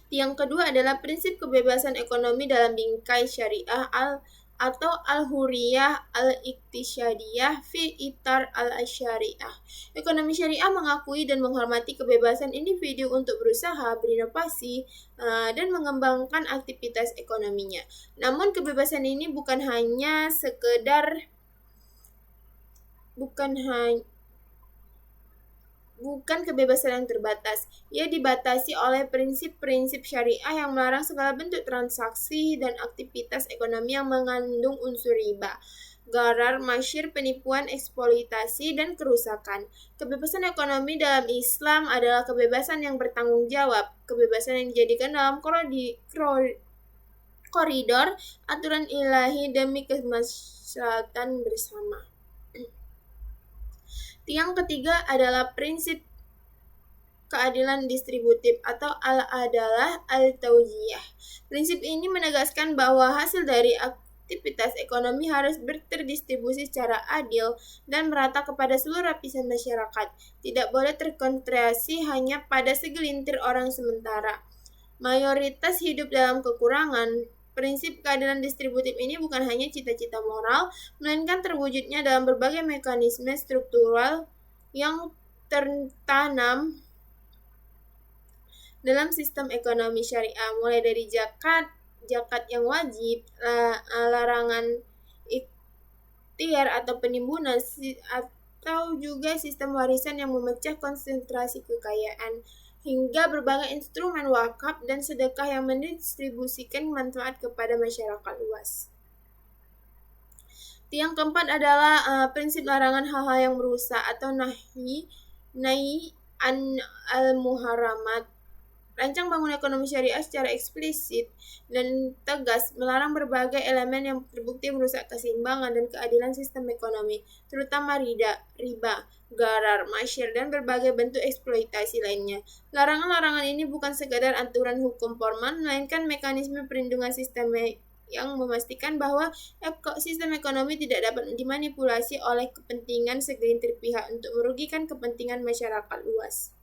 Yang kedua adalah prinsip kebebasan ekonomi dalam bingkai syariah atau al-huriyah al-iktisyadiyah fi itar al-syariah. Ekonomi syariah mengakui dan menghormati kebebasan individu untuk berusaha, berinovasi, dan mengembangkan aktivitas ekonominya. Namun kebebasan ini bukan kebebasan yang terbatas. Ia dibatasi oleh prinsip-prinsip syariah yang melarang segala bentuk transaksi dan aktivitas ekonomi yang mengandung unsur riba, gharar, masyir, penipuan, eksploitasi, dan kerusakan. Kebebasan ekonomi dalam Islam adalah kebebasan yang bertanggung jawab, kebebasan yang dijadikan dalam koridor aturan ilahi demi kemaslahatan bersama. Yang ketiga adalah prinsip keadilan distributif atau al-adalah al-taujiyah. Prinsip ini menegaskan bahwa hasil dari aktivitas ekonomi harus terdistribusi secara adil dan merata kepada seluruh lapisan masyarakat. Tidak boleh terkonsentrasi hanya pada segelintir orang sementara. Mayoritas hidup dalam kekurangan. Prinsip keadilan distributif ini bukan hanya cita-cita moral, melainkan terwujudnya dalam berbagai mekanisme struktural yang tertanam dalam sistem ekonomi syariah, mulai dari zakat yang wajib, larangan ikhtiar atau penimbunan, atau juga sistem warisan yang memecah konsentrasi kekayaan, hingga berbagai instrumen wakaf dan sedekah yang mendistribusikan manfaat kepada masyarakat luas. Yang keempat adalah prinsip larangan hal-hal yang merusak atau nahi an al-muharamat. Rancang bangun ekonomi syariah secara eksplisit dan tegas melarang berbagai elemen yang terbukti merusak keseimbangan dan keadilan sistem ekonomi, terutama riba, gharar, masyir, dan berbagai bentuk eksploitasi lainnya. Larangan-larangan ini bukan sekadar aturan hukum formal, melainkan mekanisme perlindungan sistem yang memastikan bahwa sistem ekonomi tidak dapat dimanipulasi oleh kepentingan segelintir pihak untuk merugikan kepentingan masyarakat luas.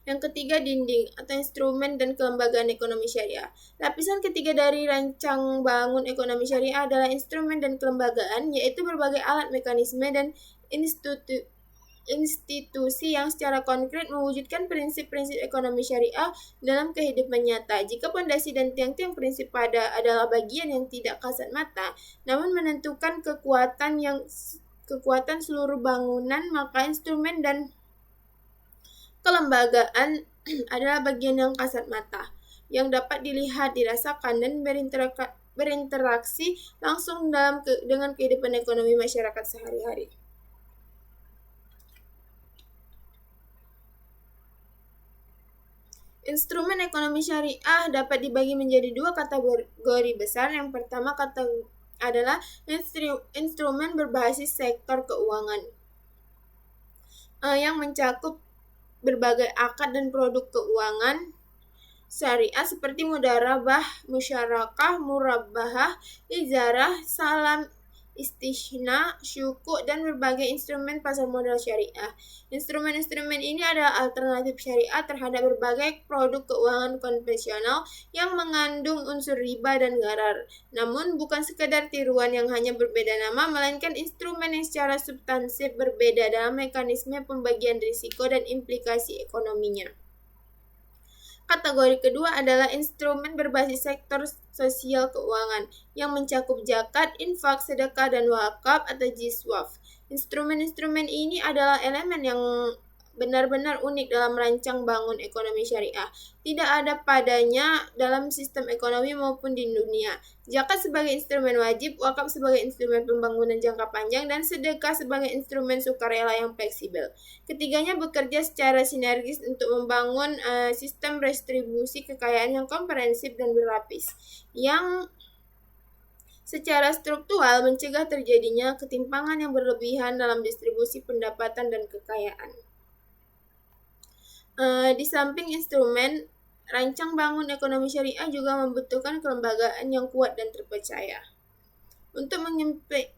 Yang ketiga, dinding atau instrumen dan kelembagaan ekonomi syariah. Lapisan ketiga dari rancang bangun ekonomi syariah adalah instrumen dan kelembagaan, yaitu berbagai alat, mekanisme, dan institusi yang secara konkret mewujudkan prinsip-prinsip ekonomi syariah dalam kehidupan nyata. Jika pondasi dan tiang-tiang prinsip adalah bagian yang tidak kasat mata, namun menentukan kekuatan seluruh bangunan, maka instrumen dan kelembagaan adalah bagian yang kasat mata, yang dapat dilihat, dirasakan, dan berinteraksi langsung dengan kehidupan ekonomi masyarakat sehari-hari. Instrumen ekonomi syariah dapat dibagi menjadi dua kategori besar. Yang pertama adalah instrumen berbasis sektor keuangan, yang mencakup berbagai akad dan produk keuangan syariah seperti mudarabah, musyarakah, murabbahah, ijarah, salam istishna, syuku, dan berbagai instrumen pasar modal syariah. Instrumen-instrumen ini adalah alternatif syariah terhadap berbagai produk keuangan konvensional yang mengandung unsur riba dan gharar. Namun bukan sekedar tiruan yang hanya berbeda nama, melainkan instrumen yang secara substansif berbeda dalam mekanisme pembagian risiko dan implikasi ekonominya. Kategori kedua adalah instrumen berbasis sektor sosial keuangan, yang mencakup zakat, infak, sedekah, dan wakaf atau jiswaf. Instrumen-instrumen ini adalah elemen yang benar-benar unik dalam merancang bangun ekonomi syariah. Tidak ada padanya dalam sistem ekonomi maupun di dunia. Zakat sebagai instrumen wajib, wakaf sebagai instrumen pembangunan jangka panjang, dan sedekah sebagai instrumen sukarela yang fleksibel. Ketiganya bekerja secara sinergis untuk membangun sistem redistribusi kekayaan yang komprehensif dan berlapis, yang secara struktural mencegah terjadinya ketimpangan yang berlebihan dalam distribusi pendapatan dan kekayaan. Di samping instrumen, rancang bangun ekonomi syariah juga membutuhkan kelembagaan yang kuat dan terpercaya. Untuk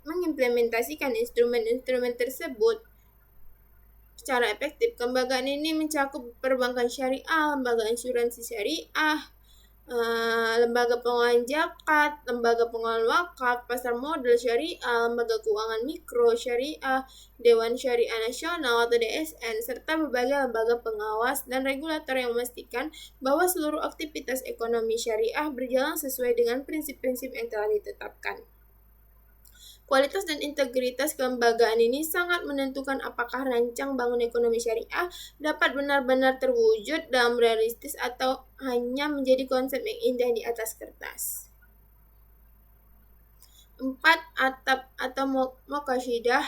mengimplementasikan instrumen-instrumen tersebut secara efektif, kelembagaan ini mencakup perbankan syariah, lembaga asuransi syariah, lembaga pengelolaan zakat, lembaga pengelolaan wakaf, pasar modal syariah, lembaga keuangan mikro syariah, Dewan Syariah Nasional atau DSN, serta berbagai lembaga pengawas dan regulator yang memastikan bahwa seluruh aktivitas ekonomi syariah berjalan sesuai dengan prinsip-prinsip yang telah ditetapkan. Kualitas dan integritas kelembagaan ini sangat menentukan apakah rancang bangun ekonomi syariah dapat benar-benar terwujud dalam realistis atau hanya menjadi konsep yang indah di atas kertas. 4. Atap atau maqasidah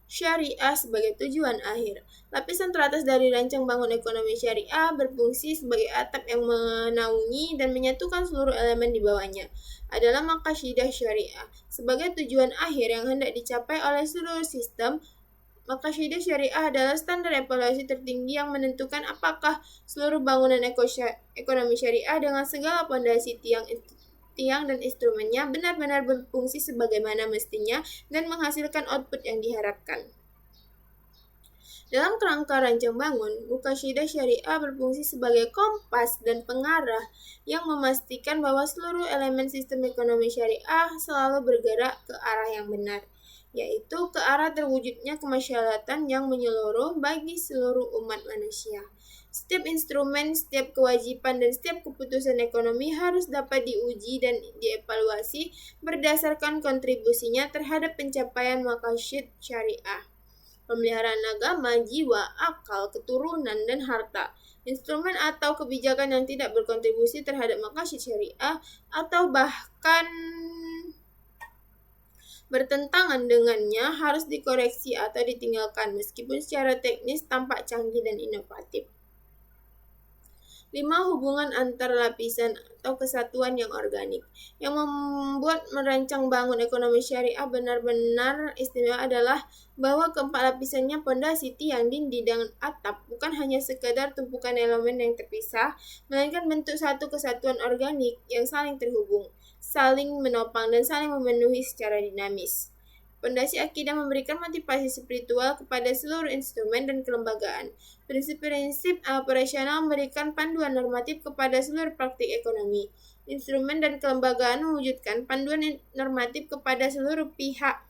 syariah sebagai tujuan akhir. Lapisan teratas dari rancang bangun ekonomi syariah berfungsi sebagai atap yang menaungi dan menyatukan seluruh elemen di bawahnya. Adalah maqasidah syariah sebagai tujuan akhir yang hendak dicapai oleh seluruh sistem. Maqasidah syariah adalah standar evaluasi tertinggi yang menentukan apakah seluruh bangunan ekonomi syariah dengan segala pondasi tiang dan instrumennya benar-benar berfungsi sebagaimana mestinya dan menghasilkan output yang diharapkan. Dalam kerangka rancang bangun, maqasidah syariah berfungsi sebagai kompas dan pengarah yang memastikan bahwa seluruh elemen sistem ekonomi syariah selalu bergerak ke arah yang benar, yaitu ke arah terwujudnya kemasyarakatan yang menyeluruh bagi seluruh umat manusia. Setiap instrumen, setiap kewajiban, dan setiap keputusan ekonomi harus dapat diuji dan dievaluasi berdasarkan kontribusinya terhadap pencapaian maqasid syariah. Pemeliharaan agama, jiwa, akal, keturunan, dan harta. Instrumen atau kebijakan yang tidak berkontribusi terhadap maqasid syariah atau bahkan bertentangan dengannya harus dikoreksi atau ditinggalkan meskipun secara teknis tampak canggih dan inovatif. 5. Hubungan antar lapisan atau kesatuan yang organik. Yang membuat merancang bangun ekonomi syariah benar-benar istimewa adalah bahwa keempat lapisannya, pondasi, tiang, dinding, dan atap, bukan hanya sekedar tumpukan elemen yang terpisah, melainkan bentuk satu kesatuan organik yang saling terhubung, saling menopang, dan saling memenuhi secara dinamis. Pondasi akidah memberikan motivasi spiritual kepada seluruh instrumen dan kelembagaan. Prinsip-prinsip operasional memberikan panduan normatif kepada seluruh praktik ekonomi. Instrumen dan kelembagaan mewujudkan panduan normatif kepada seluruh pihak.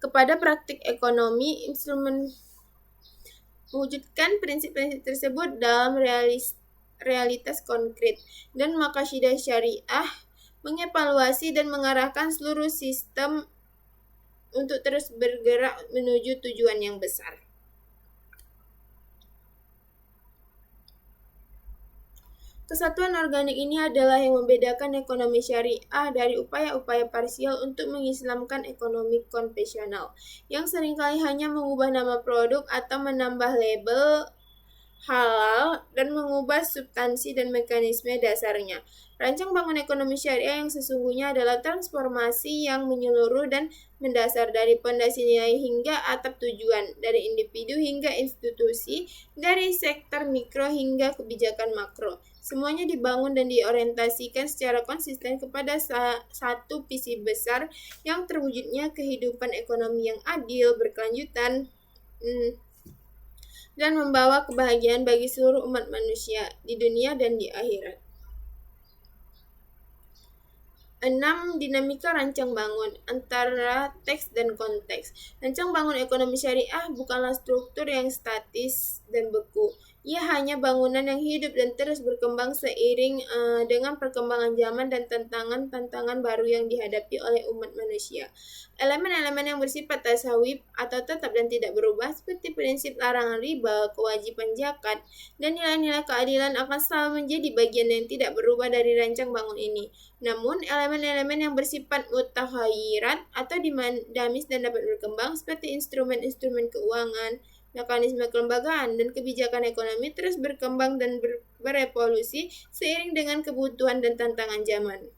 Kepada praktik ekonomi, instrumen mewujudkan prinsip-prinsip tersebut dalam realitas konkret, dan maqasidah syariah mengevaluasi dan mengarahkan seluruh sistem untuk terus bergerak menuju tujuan yang besar. Kesatuan organik ini adalah yang membedakan ekonomi syariah dari upaya-upaya parsial untuk mengislamkan ekonomi konvensional, yang seringkali hanya mengubah nama produk atau menambah label halal dan mengubah substansi dan mekanisme dasarnya. Rancang bangun ekonomi syariah yang sesungguhnya adalah transformasi yang menyeluruh dan mendasar dari pondasi nilai hingga atap tujuan, dari individu hingga institusi, dari sektor mikro hingga kebijakan makro. Semuanya dibangun dan diorientasikan secara konsisten kepada satu visi besar yang terwujudnya kehidupan ekonomi yang adil, berkelanjutan, dan membawa kebahagiaan bagi seluruh umat manusia di dunia dan di akhirat. 6. Dinamika rancang bangun antara teks dan konteks. Rancang bangun ekonomi syariah bukanlah struktur yang statis dan beku, Ia hanya bangunan yang hidup dan terus berkembang seiring dengan perkembangan zaman dan tantangan-tantangan baru yang dihadapi oleh umat manusia. Elemen-elemen yang bersifat tasawuf atau tetap dan tidak berubah seperti prinsip larangan riba, kewajiban zakat, dan nilai-nilai keadilan akan selalu menjadi bagian yang tidak berubah dari rancang bangun ini. Namun, elemen-elemen yang bersifat mutakhayyirat atau dinamis dan dapat berkembang seperti instrumen-instrumen keuangan, mekanisme kelembagaan, dan kebijakan ekonomi terus berkembang dan berevolusi seiring dengan kebutuhan dan tantangan zaman.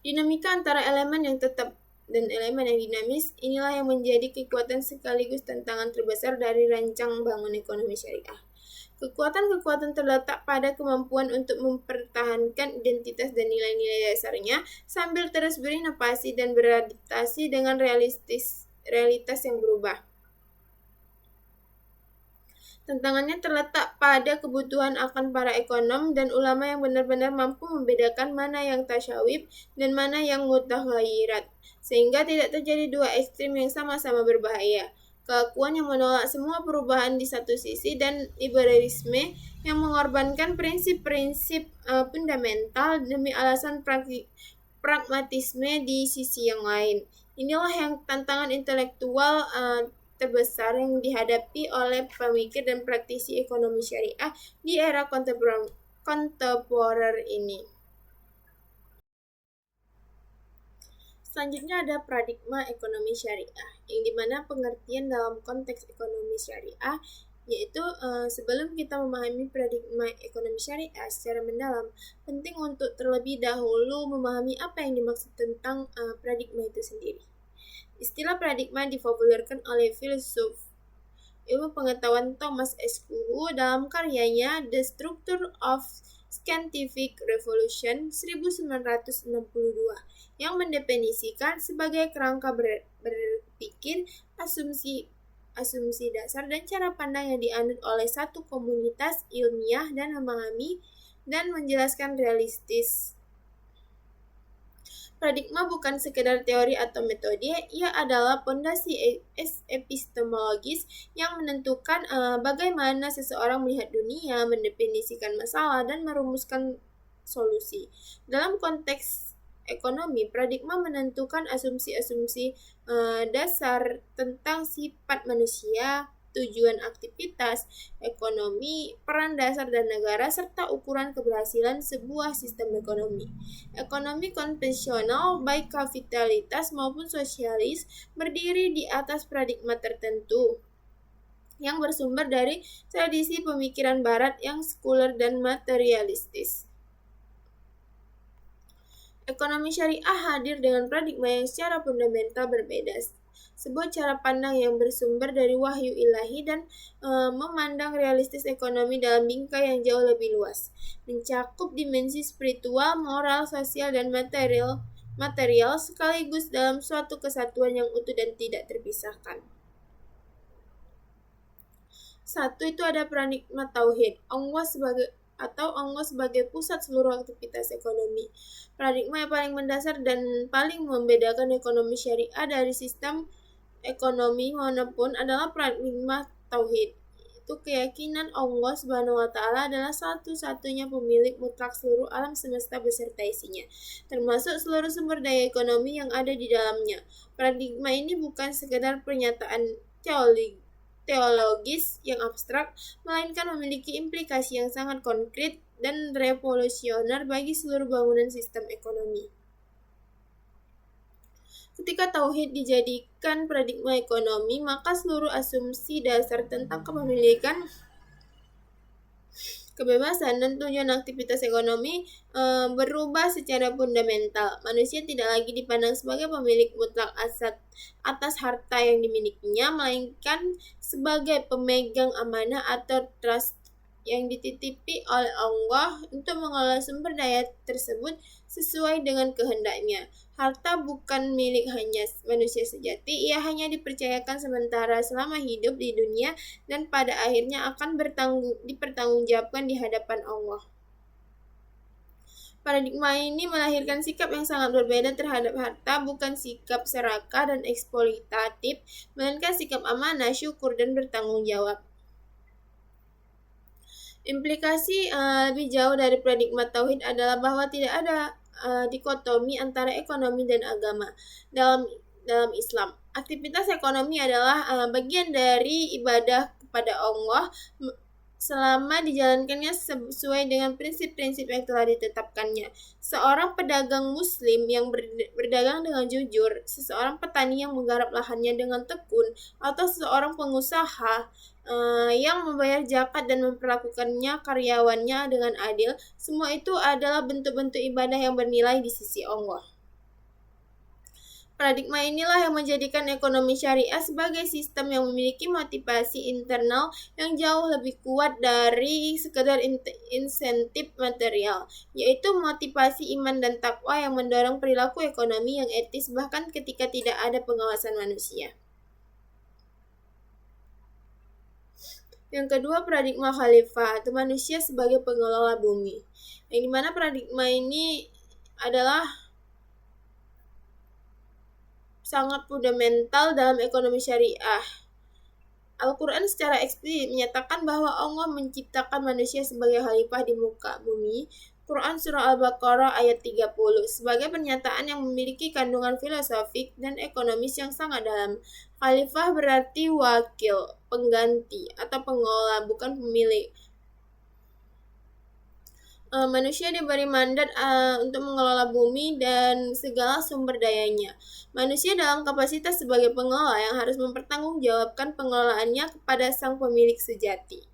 Dinamika antara elemen yang tetap dan elemen yang dinamis, inilah yang menjadi kekuatan sekaligus tantangan terbesar dari rancang bangun ekonomi syariah. Kekuatan-kekuatan terletak pada kemampuan untuk mempertahankan identitas dan nilai-nilai dasarnya sambil terus berinovasi dan beradaptasi dengan realitas yang berubah. Tantangannya terletak pada kebutuhan akan para ekonom dan ulama yang benar-benar mampu membedakan mana yang tasyawif dan mana yang mutakhayyirat, sehingga tidak terjadi dua ekstrim yang sama-sama berbahaya. Keakuan yang menolak semua perubahan di satu sisi dan liberalisme yang mengorbankan prinsip-prinsip fundamental demi alasan pragmatisme di sisi yang lain. Inilah yang tantangan intelektual terbesar yang dihadapi oleh pemikir dan praktisi ekonomi syariah di era kontemporer ini. Selanjutnya ada paradigma ekonomi syariah, yang dimana pengertian dalam konteks ekonomi syariah yaitu sebelum kita memahami paradigma ekonomi syariah secara mendalam, penting untuk terlebih dahulu memahami apa yang dimaksud tentang paradigma itu sendiri. Istilah paradigma dipopulerkan oleh filsuf ilmu pengetahuan Thomas S. Kuhu dalam karyanya The Structure of Scientific Revolution 1962 yang mendefinisikan sebagai kerangka berpikir, asumsi dasar dan cara pandang yang dianut oleh satu komunitas ilmiah dan memahami dan menjelaskan realistis. Paradigma bukan sekedar teori atau metode, ia adalah fondasi epistemologis yang menentukan bagaimana seseorang melihat dunia, mendefinisikan masalah, dan merumuskan solusi. Dalam konteks ekonomi, paradigma menentukan asumsi-asumsi dasar tentang sifat manusia, tujuan aktivitas ekonomi, peran dasar dan negara, serta ukuran keberhasilan sebuah sistem ekonomi. Ekonomi konvensional, baik kapitalitas maupun sosialis, berdiri di atas paradigma tertentu yang bersumber dari tradisi pemikiran barat yang sekuler dan materialistis. Ekonomi syariah hadir dengan paradigma yang secara fundamental berbeda. Sebuah cara pandang yang bersumber dari wahyu ilahi dan memandang realistis ekonomi dalam bingkai yang jauh lebih luas, mencakup dimensi spiritual, moral, sosial, dan material sekaligus dalam suatu kesatuan yang utuh dan tidak terpisahkan. Satu itu ada paradigma tauhid, Allah sebagai pusat seluruh aktivitas ekonomi. Paradigma yang paling mendasar dan paling membedakan ekonomi syariah dari sistem ekonomi manapun adalah paradigma tauhid. Itu keyakinan Allah Subhanahu wa taala adalah satu-satunya pemilik mutlak seluruh alam semesta beserta isinya, termasuk seluruh sumber daya ekonomi yang ada di dalamnya. Paradigma ini bukan sekedar pernyataan teologis yang abstrak, melainkan memiliki implikasi yang sangat konkret dan revolusioner bagi seluruh bangunan sistem ekonomi. Ketika tauhid dijadikan paradigma ekonomi, maka seluruh asumsi dasar tentang kepemilikan, kebebasan, dan tujuan aktivitas ekonomi berubah secara fundamental. Manusia tidak lagi dipandang sebagai pemilik mutlak atas harta yang dimilikinya, melainkan sebagai pemegang amanah atau trust yang dititipi oleh Allah untuk mengelola sumber daya tersebut sesuai dengan kehendaknya. Harta bukan milik hanya manusia sejati, ia hanya dipercayakan sementara selama hidup di dunia dan pada akhirnya akan dipertanggungjawabkan di hadapan Allah. Paradigma ini melahirkan sikap yang sangat berbeda terhadap harta, bukan sikap serakah dan eksploitatif, melainkan sikap amanah, syukur, dan bertanggung jawab. Implikasi lebih jauh dari paradigma tauhid adalah bahwa tidak ada dikotomi antara ekonomi dan agama dalam Islam. Aktivitas ekonomi adalah bagian dari ibadah kepada Allah selama dijalankannya sesuai dengan prinsip-prinsip yang telah ditetapkannya. Seorang pedagang muslim yang berdagang dengan jujur, seseorang petani yang menggarap lahannya dengan tekun, atau seseorang pengusaha yang membayar zakat dan memperlakukannya karyawannya dengan adil, semua itu adalah bentuk-bentuk ibadah yang bernilai di sisi Allah. Paradigma inilah yang menjadikan ekonomi syariah sebagai sistem yang memiliki motivasi internal yang jauh lebih kuat dari sekedar insentif material, yaitu motivasi iman dan takwa yang mendorong perilaku ekonomi yang etis bahkan ketika tidak ada pengawasan manusia. Yang kedua, paradigma khalifah atau manusia sebagai pengelola bumi. Yang dimana paradigma ini adalah sangat fundamental dalam ekonomi syariah. Al-Quran secara eksplisit menyatakan bahwa Allah menciptakan manusia sebagai khalifah di muka bumi. Quran Surah Al-Baqarah ayat 30 sebagai pernyataan yang memiliki kandungan filosofik dan ekonomis yang sangat dalam. Khalifah berarti wakil, pengganti, atau pengelola, bukan pemilik. Manusia diberi mandat untuk mengelola bumi dan segala sumber dayanya. Manusia dalam kapasitas sebagai pengelola yang harus mempertanggungjawabkan pengelolaannya kepada sang pemilik sejati.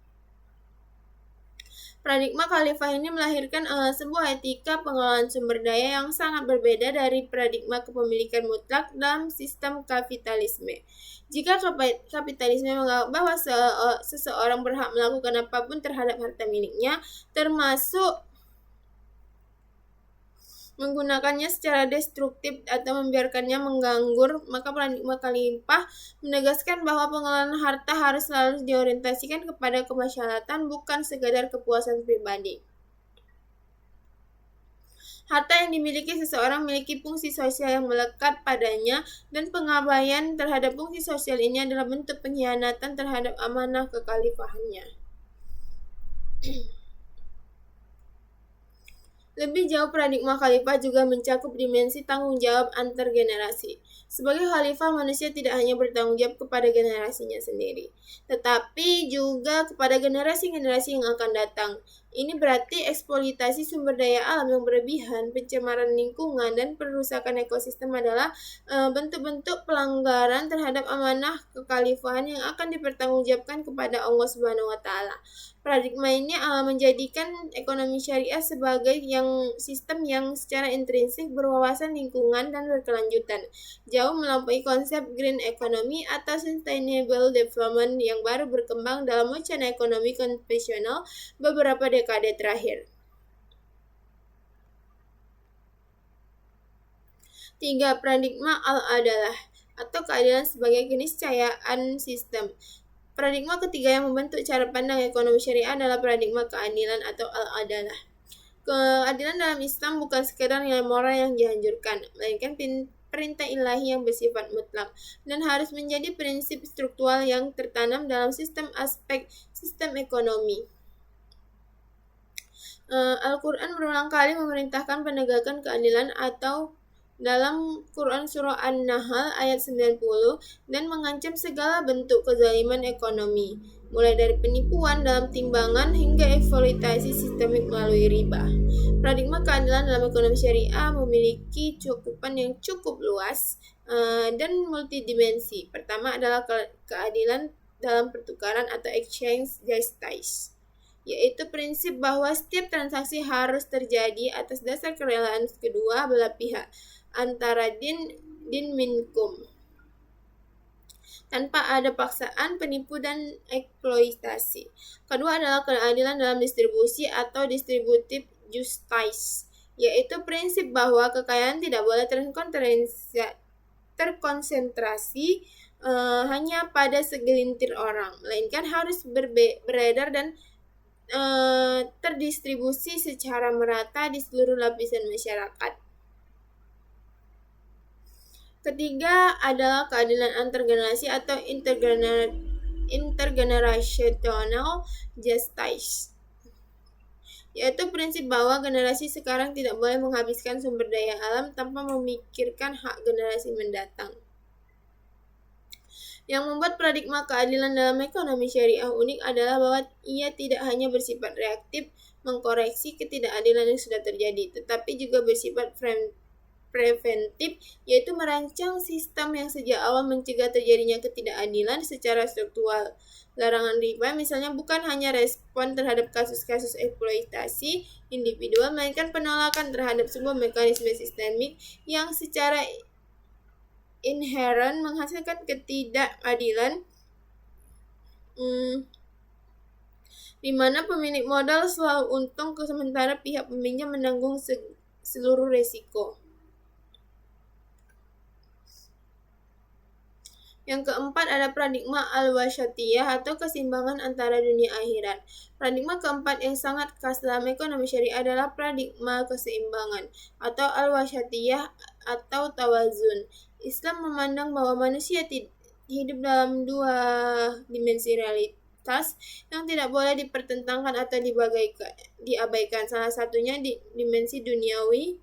Paradigma khalifah ini melahirkan sebuah etika pengelolaan sumber daya yang sangat berbeda dari paradigma kepemilikan mutlak dalam sistem kapitalisme. Jika kapitalisme menganggap bahwa seseorang berhak melakukan apapun terhadap harta miliknya, termasuk menggunakannya secara destruktif atau membiarkannya mengganggur, maka paradigma khalifah menegaskan bahwa pengelolaan harta harus selalu diorientasikan kepada kemaslahatan, bukan sekadar kepuasan pribadi. Harta yang dimiliki seseorang memiliki fungsi sosial yang melekat padanya, dan pengabaian terhadap fungsi sosial ini adalah bentuk pengkhianatan terhadap amanah kekhalifahannya. Lebih jauh, paradigma khalifah juga mencakup dimensi tanggung jawab antar generasi. Sebagai khalifah, manusia tidak hanya bertanggung jawab kepada generasinya sendiri, tetapi juga kepada generasi-generasi yang akan datang. Ini berarti eksploitasi sumber daya alam yang berlebihan, pencemaran lingkungan, dan perusakan ekosistem adalah bentuk-bentuk pelanggaran terhadap amanah kekhalifahan yang akan dipertanggungjawabkan kepada Allah Subhanahu wa taala. Paradigma ini menjadikan ekonomi syariah sebagai sistem yang secara intrinsik berwawasan lingkungan dan berkelanjutan, jauh melampaui konsep green economy atau sustainable development yang baru berkembang dalam wacana ekonomi konvensional beberapa dekade terakhir. 3. Paradigma al-adalah atau keadilan sebagai keniscayaan sistem. Paradigma ketiga yang membentuk cara pandang ekonomi syariah adalah paradigma keadilan atau al-adalah. Keadilan dalam Islam bukan sekedar nilai moral yang dianjurkan, melainkan perintah ilahi yang bersifat mutlak dan harus menjadi prinsip struktural yang tertanam dalam aspek sistem ekonomi. Al-Quran berulang kali memerintahkan penegakan keadilan atau dalam Quran Surah An-Nahl ayat 90 dan mengancam segala bentuk kezaliman ekonomi, mulai dari penipuan dalam timbangan hingga eksploitasi sistemik melalui riba. Paradigma keadilan dalam ekonomi syariah memiliki cakupan yang cukup luas dan multidimensi. Pertama adalah keadilan dalam pertukaran atau exchange justice, yaitu prinsip bahwa setiap transaksi harus terjadi atas dasar kerelaan kedua belah pihak antara din minkum, tanpa ada paksaan, penipu, dan eksploitasi. Kedua adalah keadilan dalam distribusi atau distributive justice, yaitu prinsip bahwa kekayaan tidak boleh terkonsentrasi hanya pada segelintir orang, melainkan harus beredar dan terdistribusi secara merata di seluruh lapisan masyarakat. Ketiga adalah keadilan antar generasi atau intergenerational justice, yaitu prinsip bahwa generasi sekarang tidak boleh menghabiskan sumber daya alam tanpa memikirkan hak generasi mendatang. Yang membuat paradigma keadilan dalam ekonomi syariah unik adalah bahwa ia tidak hanya bersifat reaktif mengkoreksi ketidakadilan yang sudah terjadi, tetapi juga bersifat preventif, yaitu merancang sistem yang sejak awal mencegah terjadinya ketidakadilan secara struktural. Larangan riba misalnya bukan hanya respon terhadap kasus-kasus eksploitasi individual, melainkan penolakan terhadap sebuah mekanisme sistemik yang secara inherent menghasilkan ketidakadilan, di mana pemilik modal selalu untung sementara pihak peminjam menanggung seluruh resiko. Yang keempat ada paradigma al-wasatiyah atau keseimbangan antara dunia akhirat. Paradigma keempat yang sangat khas dalam ekonomi syariah adalah paradigma keseimbangan atau al-wasatiyah atau tawazun. Islam memandang bahwa manusia hidup dalam dua dimensi realitas yang tidak boleh dipertentangkan atau diabaikan. Salah satunya di dimensi duniawi,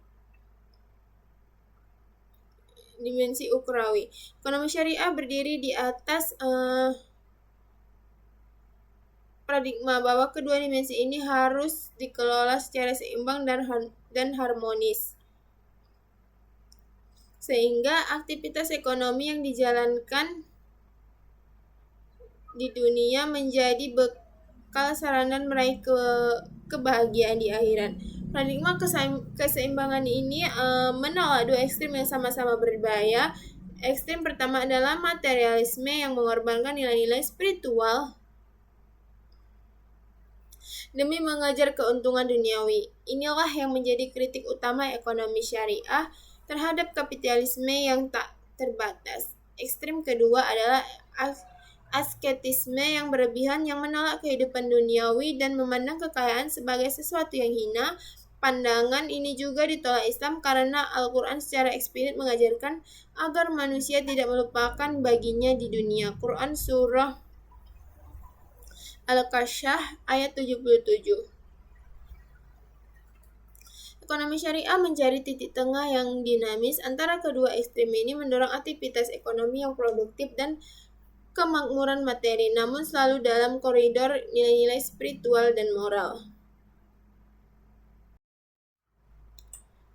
dimensi ukrawi. Ekonomi syariah berdiri di atas paradigma bahwa kedua dimensi ini harus dikelola secara seimbang dan harmonis, sehingga aktivitas ekonomi yang dijalankan di dunia menjadi bekal sarana meraih kebahagiaan di akhirat. Paradigma keseimbangan ini menolak dua ekstrim yang sama-sama berbahaya. Ekstrim pertama adalah materialisme yang mengorbankan nilai-nilai spiritual demi mengejar keuntungan duniawi. Inilah yang menjadi kritik utama ekonomi syariah terhadap kapitalisme yang tak terbatas. Ekstrim kedua adalah asketisme yang berlebihan yang menolak kehidupan duniawi dan memandang kekayaan sebagai sesuatu yang hina. Pandangan ini juga ditolak Islam karena Al-Quran secara eksplisit mengajarkan agar manusia tidak melupakan baginya di dunia. Quran Surah Al-Kasyah ayat 77. Ekonomi syariah mencari titik tengah yang dinamis antara kedua ekstrem ini, mendorong aktivitas ekonomi yang produktif dan kemakmuran materi, namun selalu dalam koridor nilai-nilai spiritual dan moral.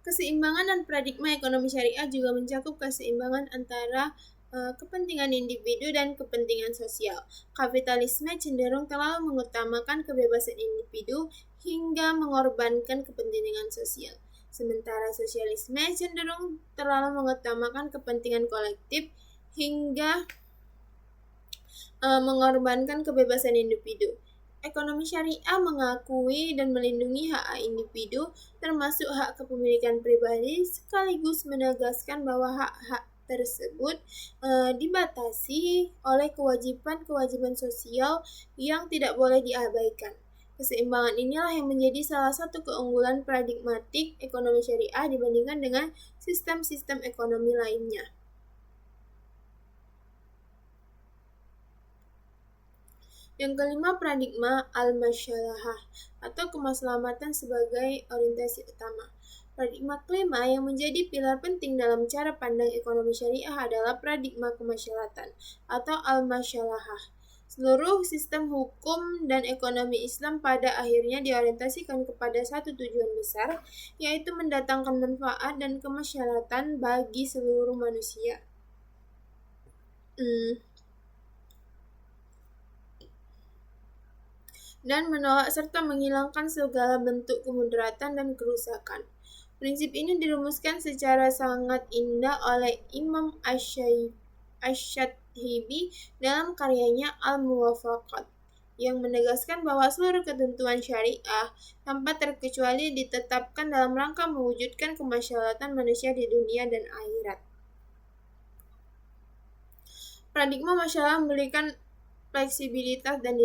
Keseimbangan dan paradigma ekonomi syariah juga mencakup keseimbangan antara kepentingan individu dan kepentingan sosial. Kapitalisme cenderung terlalu mengutamakan kebebasan individu hingga mengorbankan kepentingan sosial. Sementara sosialisme cenderung terlalu mengutamakan kepentingan kolektif hingga mengorbankan kebebasan individu. Ekonomi syariah mengakui dan melindungi hak individu, termasuk hak kepemilikan pribadi, sekaligus menegaskan bahwa hak-hak tersebut dibatasi oleh kewajiban-kewajiban sosial yang tidak boleh diabaikan. Keseimbangan inilah yang menjadi salah satu keunggulan paradigmatik ekonomi syariah dibandingkan dengan sistem-sistem ekonomi lainnya. Yang kelima, paradigma al-masyalahah atau kemaslahatan sebagai orientasi utama. Paradigma kelima yang menjadi pilar penting dalam cara pandang ekonomi syariah adalah paradigma kemaslahatan atau al-masyalahah. Seluruh sistem hukum dan ekonomi Islam pada akhirnya diorientasikan kepada satu tujuan besar, yaitu mendatangkan manfaat dan kemaslahatan bagi seluruh manusia. Dan menolak serta menghilangkan segala bentuk kemudaratan dan kerusakan. Prinsip ini dirumuskan secara sangat indah oleh Imam Asy-Syatibi dalam karyanya Al-Muwafaqat, yang menegaskan bahwa seluruh ketentuan syariah tanpa terkecuali ditetapkan dalam rangka mewujudkan kemaslahatan manusia di dunia dan akhirat. Paradigma masyarakat memberikan fleksibilitas dan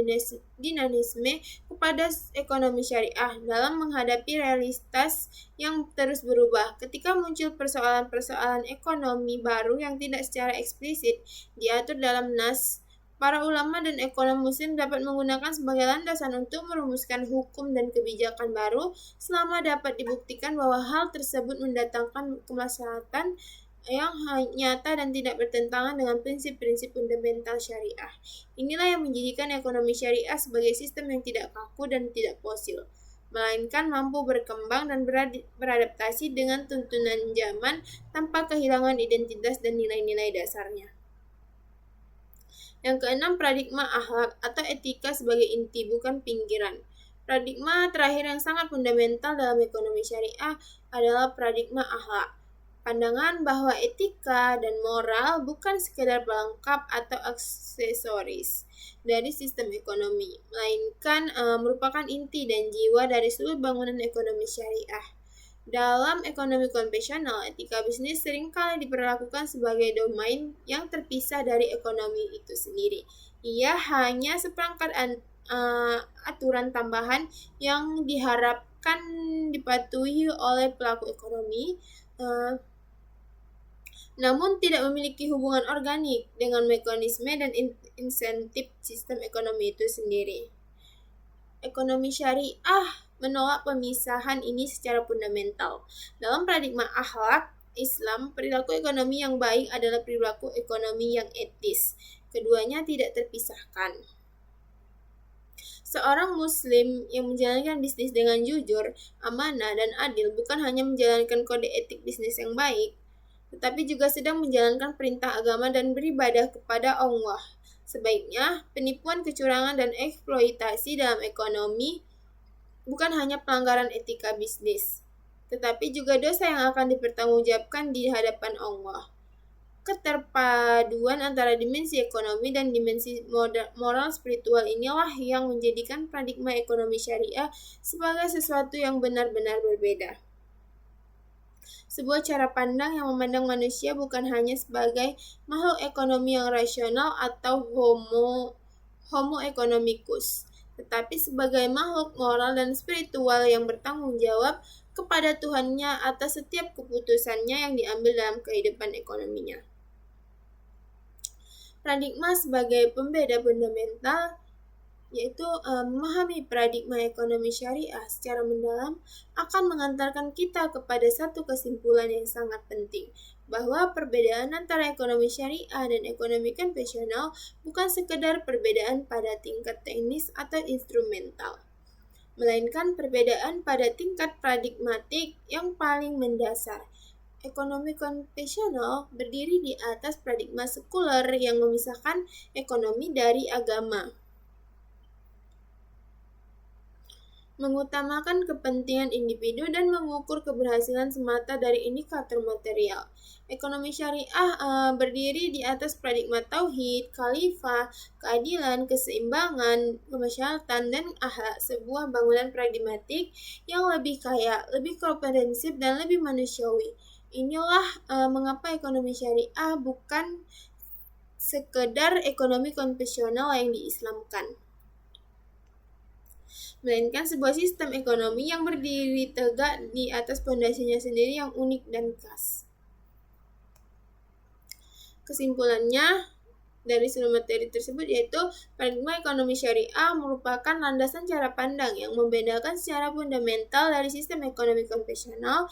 dinamisme kepada ekonomi syariah dalam menghadapi realitas yang terus berubah. Ketika muncul persoalan-persoalan ekonomi baru yang tidak secara eksplisit diatur dalam nas, para ulama dan ekonom muslim dapat menggunakan sebagai landasan untuk merumuskan hukum dan kebijakan baru selama dapat dibuktikan bahwa hal tersebut mendatangkan kemaslahatan yang nyata dan tidak bertentangan dengan prinsip-prinsip fundamental syariah. Inilah yang menjadikan ekonomi syariah sebagai sistem yang tidak kaku dan tidak fosil, melainkan mampu berkembang dan beradaptasi dengan tuntunan zaman tanpa kehilangan identitas dan nilai-nilai dasarnya. Yang keenam, paradigma akhlak atau etika sebagai inti bukan pinggiran. Paradigma terakhir yang sangat fundamental dalam ekonomi syariah adalah paradigma akhlak. Pandangan bahwa etika dan moral bukan sekedar pelengkap atau aksesoris dari sistem ekonomi, melainkan merupakan inti dan jiwa dari seluruh bangunan ekonomi syariah. Dalam ekonomi konvensional, etika bisnis seringkali diperlakukan sebagai domain yang terpisah dari ekonomi itu sendiri. Ia hanya seperangkat aturan tambahan yang diharapkan dipatuhi oleh pelaku ekonomi, namun tidak memiliki hubungan organik dengan mekanisme dan insentif sistem ekonomi itu sendiri. Ekonomi syariah menolak pemisahan ini secara fundamental. Dalam paradigma akhlak Islam, perilaku ekonomi yang baik adalah perilaku ekonomi yang etis. Keduanya tidak terpisahkan. Seorang muslim yang menjalankan bisnis dengan jujur, amanah, dan adil bukan hanya menjalankan kode etik bisnis yang baik, tetapi juga sedang menjalankan perintah agama dan beribadah kepada Allah. Sebaiknya, penipuan, kecurangan, dan eksploitasi dalam ekonomi bukan hanya pelanggaran etika bisnis, tetapi juga dosa yang akan dipertanggungjawabkan di hadapan Allah. Keterpaduan antara dimensi ekonomi dan dimensi moral spiritual inilah yang menjadikan paradigma ekonomi syariah sebagai sesuatu yang benar-benar berbeda. Sebuah cara pandang yang memandang manusia bukan hanya sebagai makhluk ekonomi yang rasional atau homo economicus, tetapi sebagai makhluk moral dan spiritual yang bertanggung jawab kepada Tuhannya atas setiap keputusannya yang diambil dalam kehidupan ekonominya. Paradigma sebagai pembeda fundamental yaitu memahami paradigma ekonomi syariah secara mendalam akan mengantarkan kita kepada satu kesimpulan yang sangat penting, bahwa perbedaan antara ekonomi syariah dan ekonomi konvensional bukan sekedar perbedaan pada tingkat teknis atau instrumental, melainkan perbedaan pada tingkat paradigmatik yang paling mendasar. Ekonomi konvensional berdiri di atas paradigma sekuler yang memisahkan ekonomi dari agama, mengutamakan kepentingan individu dan mengukur keberhasilan semata dari indikator material. Ekonomi syariah berdiri di atas paradigma tauhid, khalifah, keadilan, keseimbangan, kemaslahatan, dan akhlak, sebuah bangunan paradigmatik yang lebih kaya, lebih komprehensif, dan lebih manusiawi. Inilah mengapa ekonomi syariah bukan sekedar ekonomi konvensional yang diislamkan, melainkan sebuah sistem ekonomi yang berdiri tegak di atas fondasinya sendiri yang unik dan khas. Kesimpulannya dari seluruh materi tersebut yaitu paradigma ekonomi syariah merupakan landasan cara pandang yang membedakan secara fundamental dari sistem ekonomi konvensional.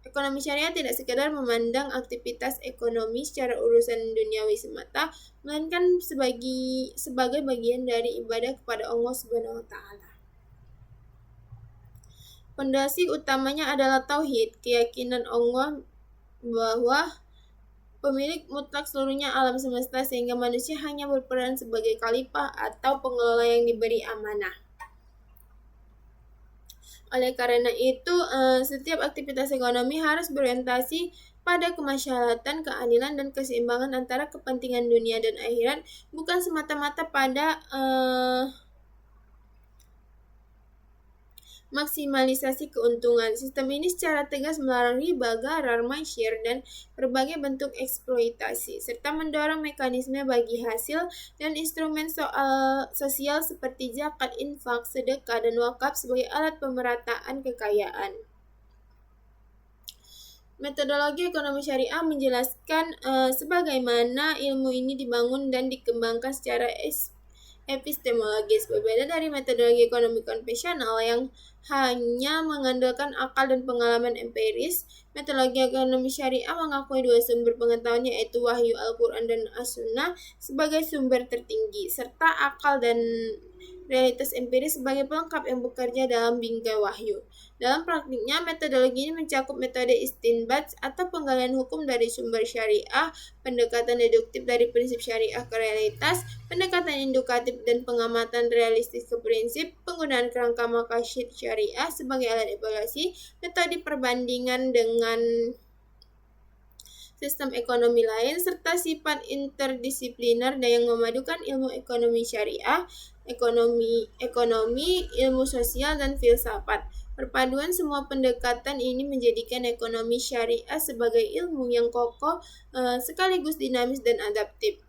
Ekonomi syariah tidak sekedar memandang aktivitas ekonomi secara urusan duniawi semata, melainkan sebagai bagian dari ibadah kepada Allah Subhanahu wa taala. Fondasi utamanya adalah tauhid, keyakinan Allah bahwa pemilik mutlak seluruhnya alam semesta sehingga manusia hanya berperan sebagai khalifah atau pengelola yang diberi amanah. Oleh karena itu, setiap aktivitas ekonomi harus berorientasi pada kemaslahatan, keadilan, dan keseimbangan antara kepentingan dunia dan akhirat, bukan semata-mata pada maksimalisasi keuntungan. Sistem ini secara tegas melarang riba, gharar, masyir, dan berbagai bentuk eksploitasi, serta mendorong mekanisme bagi hasil dan instrumen sosial seperti zakat, infak, sedekah, dan wakaf sebagai alat pemerataan kekayaan. Metodologi ekonomi syariah menjelaskan sebagaimana ilmu ini dibangun dan dikembangkan secara epistemologis, berbeda dari metodologi ekonomi konvensional yang hanya mengandalkan akal dan pengalaman empiris. Metodologi ekonomi syariah mengakui dua sumber pengetahuan, yaitu wahyu Al-Quran dan As-Sunnah sebagai sumber tertinggi, serta akal dan realitas empiris sebagai pelengkap yang bekerja dalam bingkai wahyu. Dalam praktiknya, metodologi ini mencakup metode istinbat atau penggalian hukum dari sumber syariah, pendekatan deduktif dari prinsip syariah ke realitas, pendekatan indukatif dan pengamatan realistis ke prinsip, penggunaan kerangka maqasid syariah sebagai alat evaluasi, metode perbandingan dengan sistem ekonomi lain, serta sifat interdisipliner yang memadukan ilmu ekonomi syariah, ekonomi, ilmu sosial, dan filsafat. Perpaduan semua pendekatan ini menjadikan ekonomi syariah sebagai ilmu yang kokoh, sekaligus dinamis dan adaptif.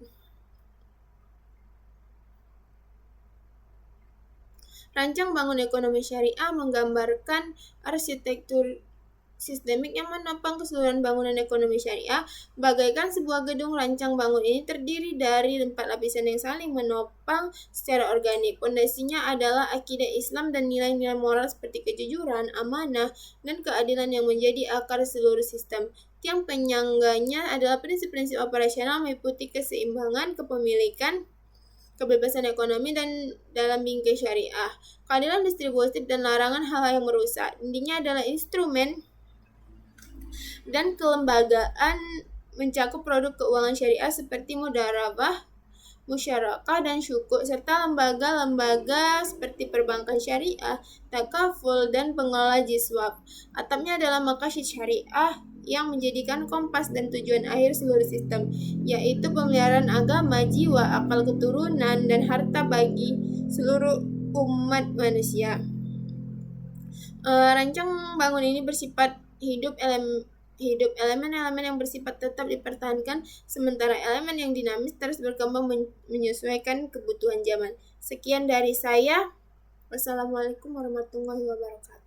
Rancang bangun ekonomi syariah menggambarkan arsitektur sistemik yang menopang keseluruhan bangunan ekonomi syariah. Bagaikan sebuah gedung, rancang bangun ini terdiri dari 4 lapisan yang saling menopang secara organik. Pondasinya adalah akidah Islam dan nilai-nilai moral seperti kejujuran, amanah, dan keadilan yang menjadi akar seluruh sistem. Tiang penyangganya adalah prinsip-prinsip operasional meliputi keseimbangan, kepemilikan, kebebasan ekonomi, dan dalam bingkai syariah, keadilan distributif, dan larangan hal-hal yang merusak. Intinya adalah instrumen dan kelembagaan mencakup produk keuangan syariah seperti mudarabah, musyarakah, dan syukuk, serta lembaga-lembaga seperti perbankan syariah, takaful, dan pengelola jiswab. Atapnya adalah maqasid syariah yang menjadikan kompas dan tujuan akhir seluruh sistem, yaitu pemeliharaan agama, jiwa, akal keturunan, dan harta bagi seluruh umat manusia. Rancang bangun ini bersifat hidup, elemen-elemen yang bersifat tetap dipertahankan, sementara elemen yang dinamis terus berkembang menyesuaikan kebutuhan zaman. Sekian dari saya. Wassalamualaikum warahmatullahi wabarakatuh.